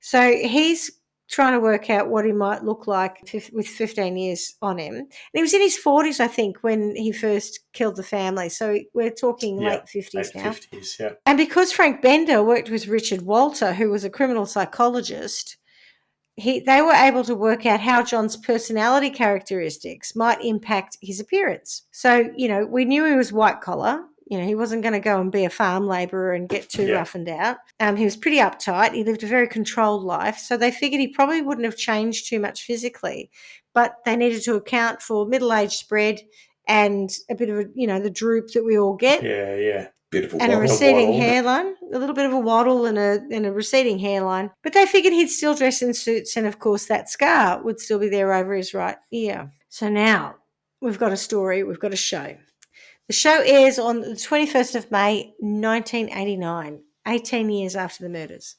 So he's trying to work out what he might look like with 15 years on him. And he was in his 40s, I think, when he first killed the family. So we're talking late 50s now. 50s, yeah. And because Frank Bender worked with Richard Walter, who was a criminal psychologist, they were able to work out how John's personality characteristics might impact his appearance. So, we knew he was white collar. He wasn't going to go and be a farm labourer and get too roughened out. He was pretty uptight. He lived a very controlled life. So they figured he probably wouldn't have changed too much physically. But they needed to account for middle-age spread and a bit of the droop that we all get. Yeah, yeah. Bit of a And waddle. a receding hairline, a little bit of a waddle and a receding hairline. But they figured he'd still dress in suits, and, of course, that scar would still be there over his right ear. So now we've got a story, we've got a show. The show airs on the 21st of May, 1989, 18 years after the murders.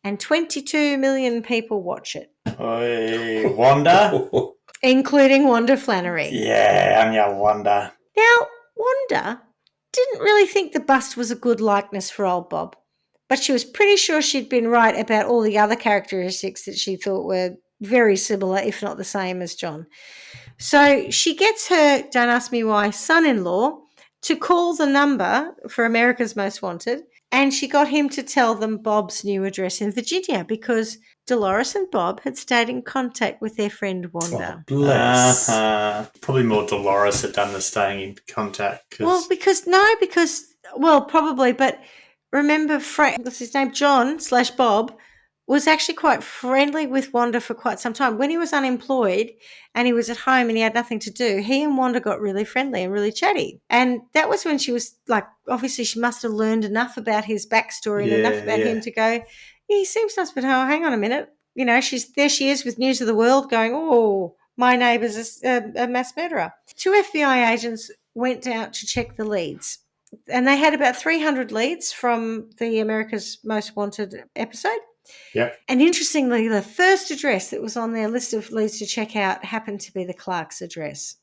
And 22 million people watch it. Oi, Wanda? Including Wanda Flannery. Yeah, I'm your Wanda. Now, Wanda didn't really think the bust was a good likeness for old Bob, but she was pretty sure she'd been right about all the other characteristics that she thought were very similar, if not the same as John. So she gets her, don't ask me why, son-in-law to call the number for America's Most Wanted, and she got him to tell them Bob's new address in Virginia because Dolores and Bob had stayed in contact with their friend Wanda. Oh, bless. Probably more Dolores had done the staying in contact. Probably, but remember Frank, what's his name, John/Bob, was actually quite friendly with Wanda for quite some time. When he was unemployed and he was at home and he had nothing to do, he and Wanda got really friendly and really chatty. And that was when she was like, obviously she must have learned enough about his backstory and enough about him to go, he seems nice, but hang on a minute. She is with News of the World going, oh, my neighbour's a mass murderer. 2 FBI agents went out to check the leads. And they had about 300 leads from the America's Most Wanted episode. Yep. And interestingly, the first address that was on their list of leads to check out happened to be the Clark's address.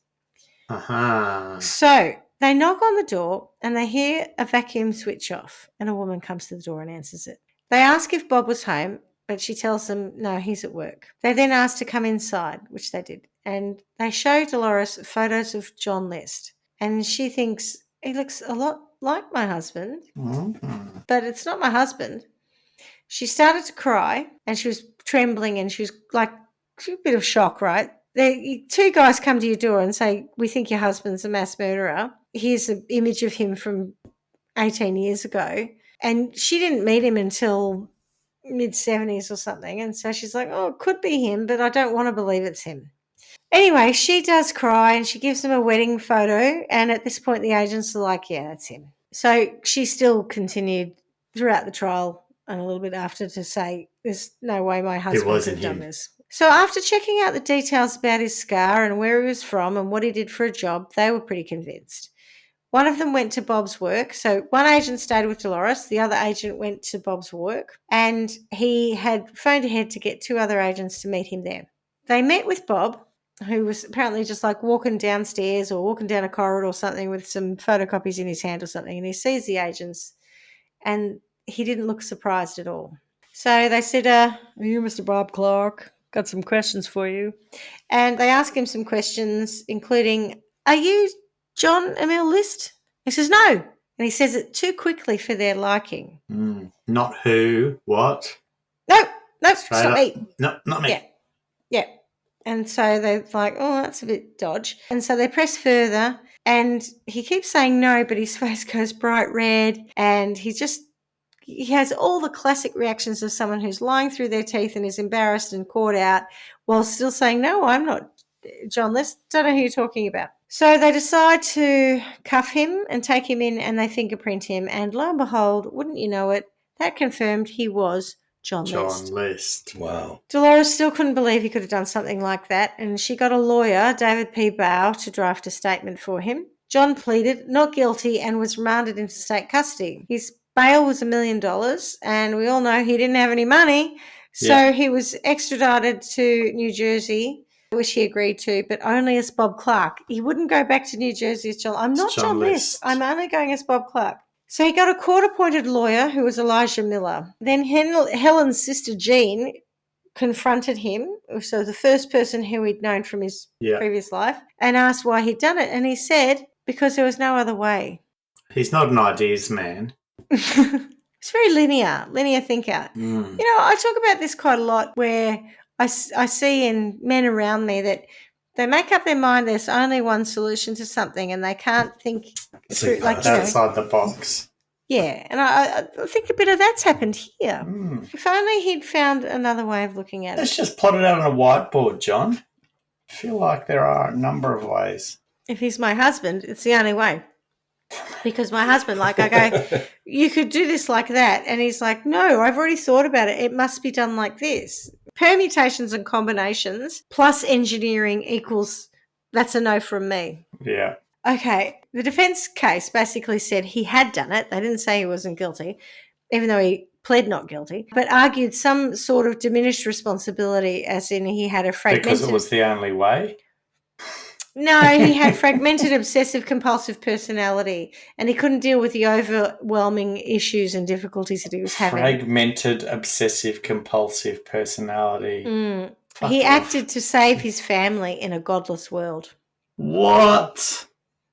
So they knock on the door and they hear a vacuum switch off, and a woman comes to the door and answers it. They ask if Bob was home, but she tells them, no, he's at work. They then ask to come inside, which they did. And they show Dolores photos of John List. And she thinks, he looks a lot like my husband, but it's not my husband. She started to cry and she was trembling and she was like a bit of shock, right? 2 guys come to your door and say, we think your husband's a mass murderer. Here's an image of him from 18 years ago. And she didn't meet him until mid-70s or something. And so she's like, oh, it could be him, but I don't want to believe it's him. Anyway, she does cry and she gives them a wedding photo. And at this point, the agents are like, yeah, that's him. So she still continued throughout the trial and a little bit after to say, there's no way my husband could have done this. So after checking out the details about his scar and where he was from and what he did for a job, they were pretty convinced. One of them went to Bob's work. So one agent stayed with Dolores. The other agent went to Bob's work. And he had phoned ahead to get 2 other agents to meet him there. They met with Bob, who was apparently just like walking downstairs or walking down a corridor or something with some photocopies in his hand or something. And he sees the agents and he didn't look surprised at all. So they said, are you Mr. Bob Clark? Got some questions for you. And they asked him some questions, including, are you John Emil List? He says, no. And he says it too quickly for their liking. Not who, what? No, it's not me. No, not me. Yeah. And so they're like, oh, that's a bit dodge. And so they press further and he keeps saying no, but his face goes bright red and he just He has all the classic reactions of someone who's lying through their teeth and is embarrassed and caught out while still saying, no, I'm not John List. Don't know who you're talking about. So they decide to cuff him and take him in, and they fingerprint him. And lo and behold, wouldn't you know it, that confirmed he was John List. Wow. Dolores still couldn't believe he could have done something like that, and she got a lawyer, David P. Bow, to draft a statement for him. John pleaded not guilty and was remanded into state custody. His bail was $1 million, and we all know he didn't have any money, so he was extradited to New Jersey, which he agreed to, but only as Bob Clark. He wouldn't go back to New Jersey as John. I'm not John List. I'm only going as Bob Clark. So he got a court-appointed lawyer who was Elijah Miller. Then Helen's sister Jean confronted him, so the first person who he'd known from his previous life, and asked why he'd done it. And he said, because there was no other way. He's not an ideas man. He's very linear thinker. You know, I talk about this quite a lot where I see in men around me that they make up their mind there's only one solution to something and they can't think through, like, outside the box. Yeah, and I think a bit of that's happened here. If only he'd found another way of looking at it. Let's just plot it out on a whiteboard, John. I feel like there are a number of ways. If he's my husband, it's the only way. Because my husband, like, I go, you could do this like that. And he's like, no, I've already thought about it. It must be done like this. Permutations and combinations plus engineering equals, that's a no from me. Yeah. Okay, the defence case basically said he had done it. They didn't say he wasn't guilty, even though he pled not guilty, but argued some sort of diminished responsibility, as in he had a fragmented... Because it was the only way? No, he had fragmented obsessive-compulsive personality, and he couldn't deal with the overwhelming issues and difficulties that he was having. Fragmented obsessive-compulsive personality. He acted to save his family in a godless world. What?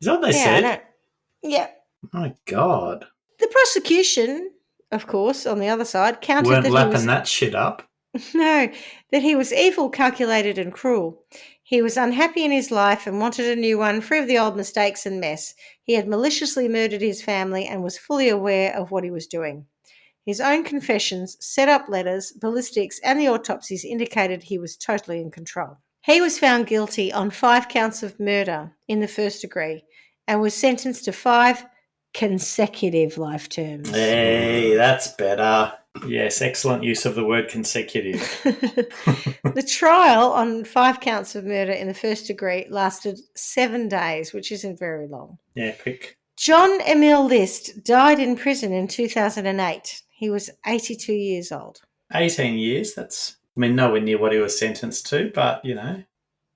Is that what they said? I know. Yeah. My God. The prosecution, of course, on the other side, counted weren't that lapping that shit up. No, that he was evil, calculated and cruel. He was unhappy in his life and wanted a new one, free of the old mistakes and mess. He had maliciously murdered his family and was fully aware of what he was doing. His own confessions, set-up letters, ballistics and the autopsies indicated he was totally in control. He was found guilty on 5 counts of murder in the first degree and was sentenced to 5 consecutive life terms. Hey, that's better. Yes, excellent use of the word consecutive. The trial on 5 counts of murder in the first degree lasted 7 days, which isn't very long. Yeah, quick. John Emil List died in prison in 2008. He was 82 years old. 18 years, that's, I mean, nowhere near what he was sentenced to, but, you know,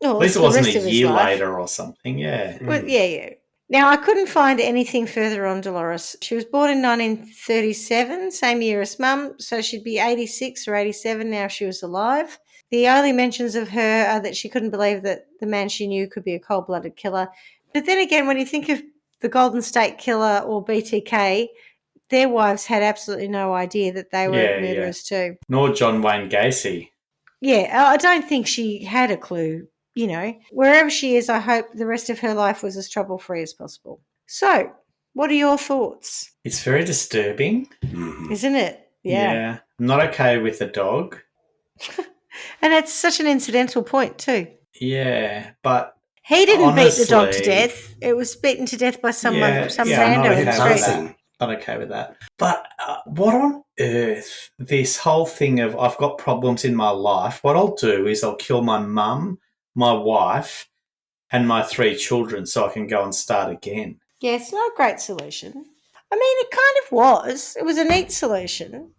Well, at least it wasn't a year later or something, yeah. Well, yeah. Now, I couldn't find anything further on Dolores. She was born in 1937, same year as Mum, so she'd be 86 or 87 now if she was alive. The only mentions of her are that she couldn't believe that the man she knew could be a cold-blooded killer. But then again, when you think of the Golden State Killer or BTK, their wives had absolutely no idea that they were murderers too. Nor John Wayne Gacy. Yeah, I don't think she had a clue. You know, wherever she is, I hope the rest of her life was as trouble-free as possible. So, what are your thoughts? It's very disturbing. Isn't it? Yeah. I'm not okay with the dog. And it's such an incidental point too. Yeah, but he didn't honestly, beat the dog to death. It was beaten to death by someone, some random in the street. Not okay with that. But what on earth, this whole thing of I've got problems in my life, what I'll do is I'll kill my mum, my wife, and my 3 children so I can go and start again. Yeah, it's not a great solution. I mean, it kind of was. It was a neat solution.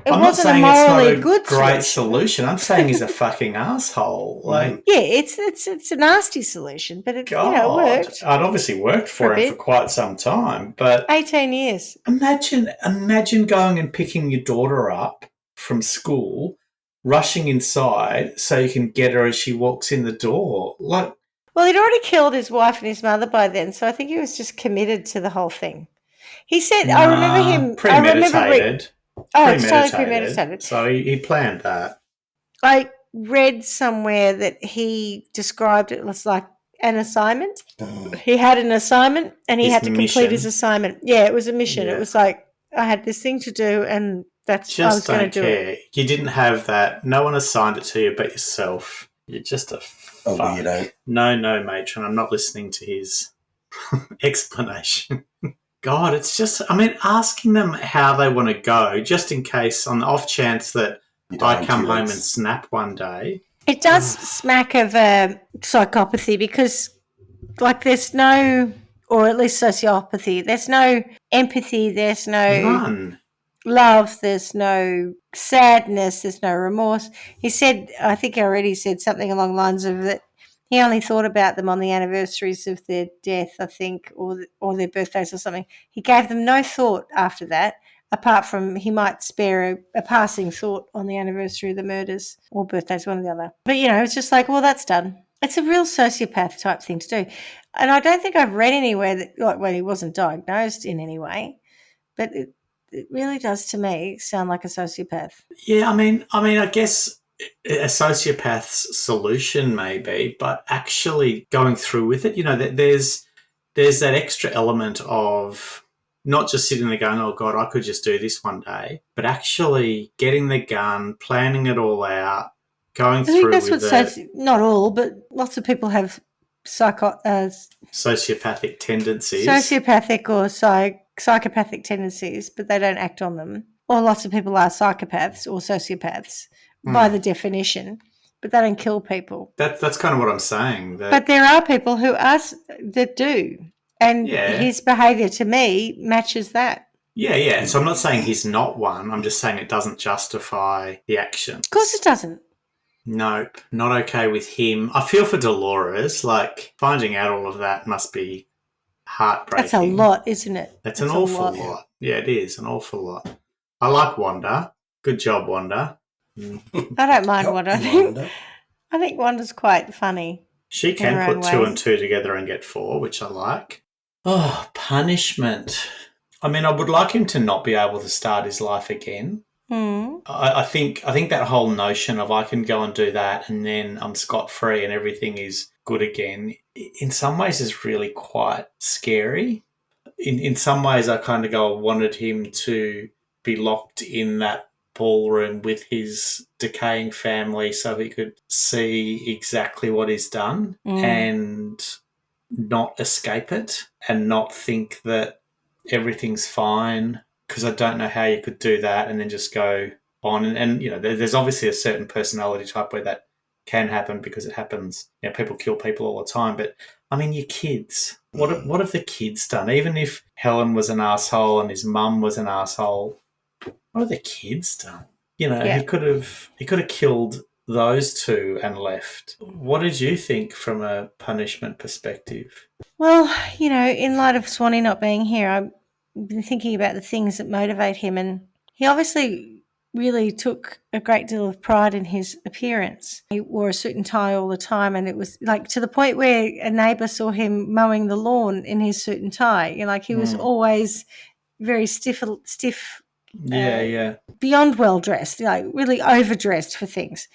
I'm not saying it's not a great solution. I'm saying he's a fucking asshole. Like, yeah, it's a nasty solution, but it worked. It obviously worked for him for quite some time. But 18 years. Imagine going and picking your daughter up from school, rushing inside so you can get her as she walks in the door. Like, well, he'd already killed his wife and his mother by then, so I think he was just committed to the whole thing. He said, I remember him premeditated. It's totally premeditated. So he planned that. I read somewhere that he described it as like an assignment. He had an assignment and he had to complete his assignment. Yeah, it was a mission. Yeah. It was like I had this thing to do, and I Just was going don't to do it. care. You didn't have that. No one assigned it to you but yourself. You're just a fuck. weirdo. No, matron. I'm not listening to his explanation. God, it's just, asking them how they want to go, just in case, on the off chance that I come home and snap one day. It does smack of psychopathy because, there's no, or at least sociopathy, there's no empathy, there's no None. love, there's no sadness, there's no remorse. He said, I think I already said something along the lines of that he only thought about them on the anniversaries of their death, I think, or their birthdays or something. He gave them no thought after that, apart from he might spare a passing thought on the anniversary of the murders or birthdays, one or the other. But, it's just like, well, that's done. It's a real sociopath type thing to do. And I don't think I've read anywhere that, he wasn't diagnosed in any way, but it really does to me sound like a sociopath. Yeah, I guess a sociopath's solution may be, but actually going through with it, there's that extra element of not just sitting there going, oh, God, I could just do this one day, but actually getting the gun, planning it all out, going through with it. I think that's not all, but lots of people have sociopathic tendencies. Sociopathic or psychopathic tendencies, but they don't act on them. Or lots of people are psychopaths or sociopaths by the definition, but they don't kill people. That's kind of what I'm saying. But there are people that do, and his behaviour to me matches that. Yeah. So I'm not saying he's not one. I'm just saying it doesn't justify the action. Of course it doesn't. Nope, not okay with him. I feel for Dolores. Finding out all of that must be heartbreaking. That's a lot, isn't it? That's an awful lot. Yeah, it is an awful lot. I like Wanda. Good job, Wanda. I don't mind Wanda. I think Wanda's quite funny. She can put 2 and 2 together and get 4, which I like. Oh, punishment. I would like him to not be able to start his life again. I think that whole notion of I can go and do that and then I'm scot-free and everything is good again, in some ways is really quite scary. In some ways I kind of I wanted him to be locked in that ballroom with his decaying family so he could see exactly what he's done and not escape it and not think that everything's fine, because I don't know how you could do that and then just go on. And there's obviously a certain personality type where that can happen because it happens. People kill people all the time. But, your kids, what have the kids done? Even if Helen was an asshole and his mum was an asshole, what have the kids done? He could have killed those two and left. What did you think from a punishment perspective? Well, in light of Swanee not being here, I've been thinking about the things that motivate him, and he obviously really took a great deal of pride in his appearance. He wore a suit and tie all the time, and it was to the point where a neighbour saw him mowing the lawn in his suit and tie. He was always very stiff. Beyond well dressed, really overdressed for things.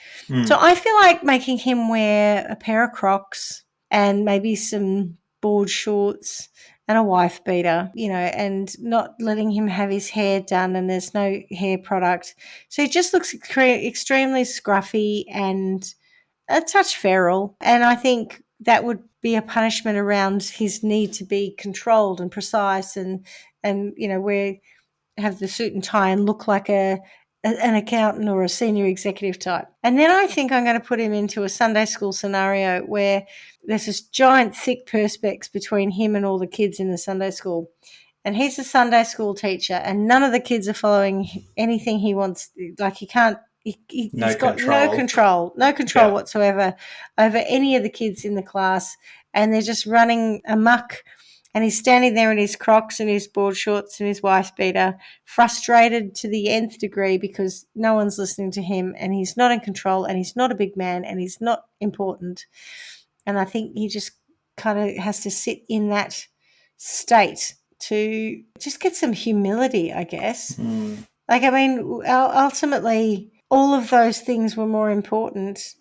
So I feel like making him wear a pair of Crocs and maybe some board shorts and a wife beater, and not letting him have his hair done, and there's no hair product. So he just looks extremely scruffy and a touch feral. And I think that would be a punishment around his need to be controlled and precise and where have the suit and tie and look like an accountant or a senior executive type. And then I think I'm going to put him into a Sunday school scenario where there's this giant thick perspex between him and all the kids in the Sunday school. And he's a Sunday school teacher and none of the kids are following anything he wants. He can't, he's got no control whatsoever over any of the kids in the class, and they're just running amok. And he's standing there in his Crocs and his board shorts and his wife beater, frustrated to the nth degree because no one's listening to him and he's not in control and he's not a big man and he's not important. And I think he just kind of has to sit in that state to just get some humility, I guess. Ultimately, all of those things were more important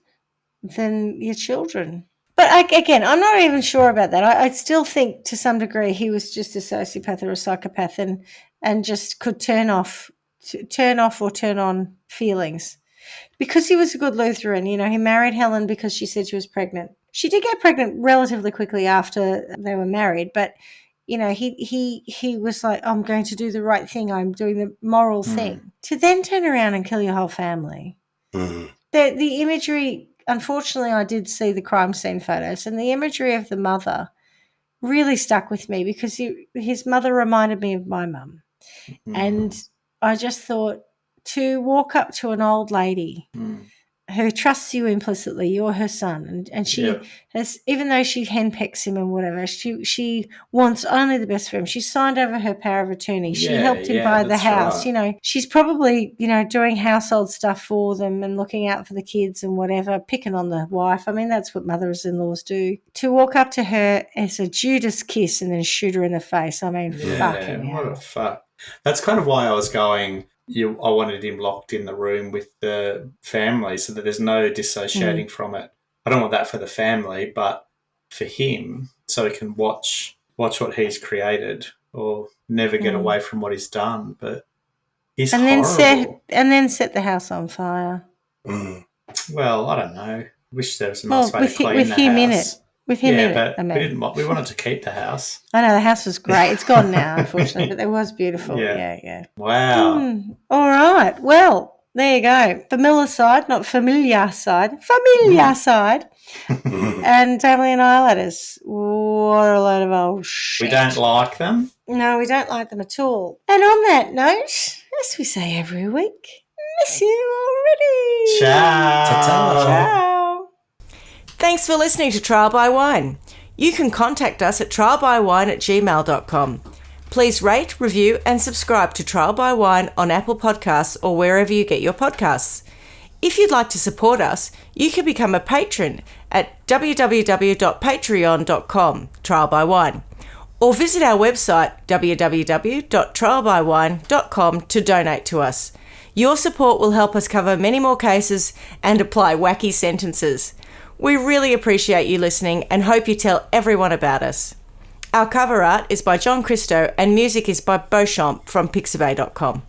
than your children. But again, I'm not even sure about that. I still think to some degree he was just a sociopath or a psychopath, and and just could turn off or turn on feelings. Because he was a good Lutheran, he married Helen because she said she was pregnant. She did get pregnant relatively quickly after they were married, but he was like, I'm going to do the right thing. I'm doing the moral thing. To then turn around and kill your whole family. The imagery, unfortunately, I did see the crime scene photos, and the imagery of the mother really stuck with me because his mother reminded me of my mum. And I just thought, to walk up to an old lady who trusts you implicitly, you're her son, and she has, even though she henpecks him and whatever, she wants only the best for him. She signed over her power of attorney. She helped him buy the house. Right. She's probably, doing household stuff for them and looking out for the kids and whatever, picking on the wife. I mean, that's what mothers-in-laws do. To walk up to her as a Judas kiss and then shoot her in the face. I mean, fucking hell. What a fuck. That's kind of why I was going, I wanted him locked in the room with the family so that there's no dissociating from it. I don't want that for the family, but for him, so he can watch what he's created or never get away from what he's done. But he's horrible. Then set the house on fire. Well, I don't know. Wish there was a nice way to clean with the him house. In it. With him in but it. we wanted to keep the house. I know, the house was great. It's gone now, unfortunately, but it was beautiful. Yeah. Wow. All right. Well, there you go. Familicide, not familiacide. Familiacide. And Family Annihilators. What a load of old shit. We don't like them? No, we don't like them at all. And on that note, as we say every week, miss you already. Ciao. Ciao. Thanks for listening to Trial by Wine. You can contact us at trialbywine@gmail.com. Please rate, review and subscribe to Trial by Wine on Apple Podcasts or wherever you get your podcasts. If you'd like to support us, you can become a patron at www.patreon.com, Trial by Wine, or visit our website www.trialbywine.com to donate to us. Your support will help us cover many more cases and apply wacky sentences. We really appreciate you listening and hope you tell everyone about us. Our cover art is by John Christo and music is by Beauchamp from pixabay.com.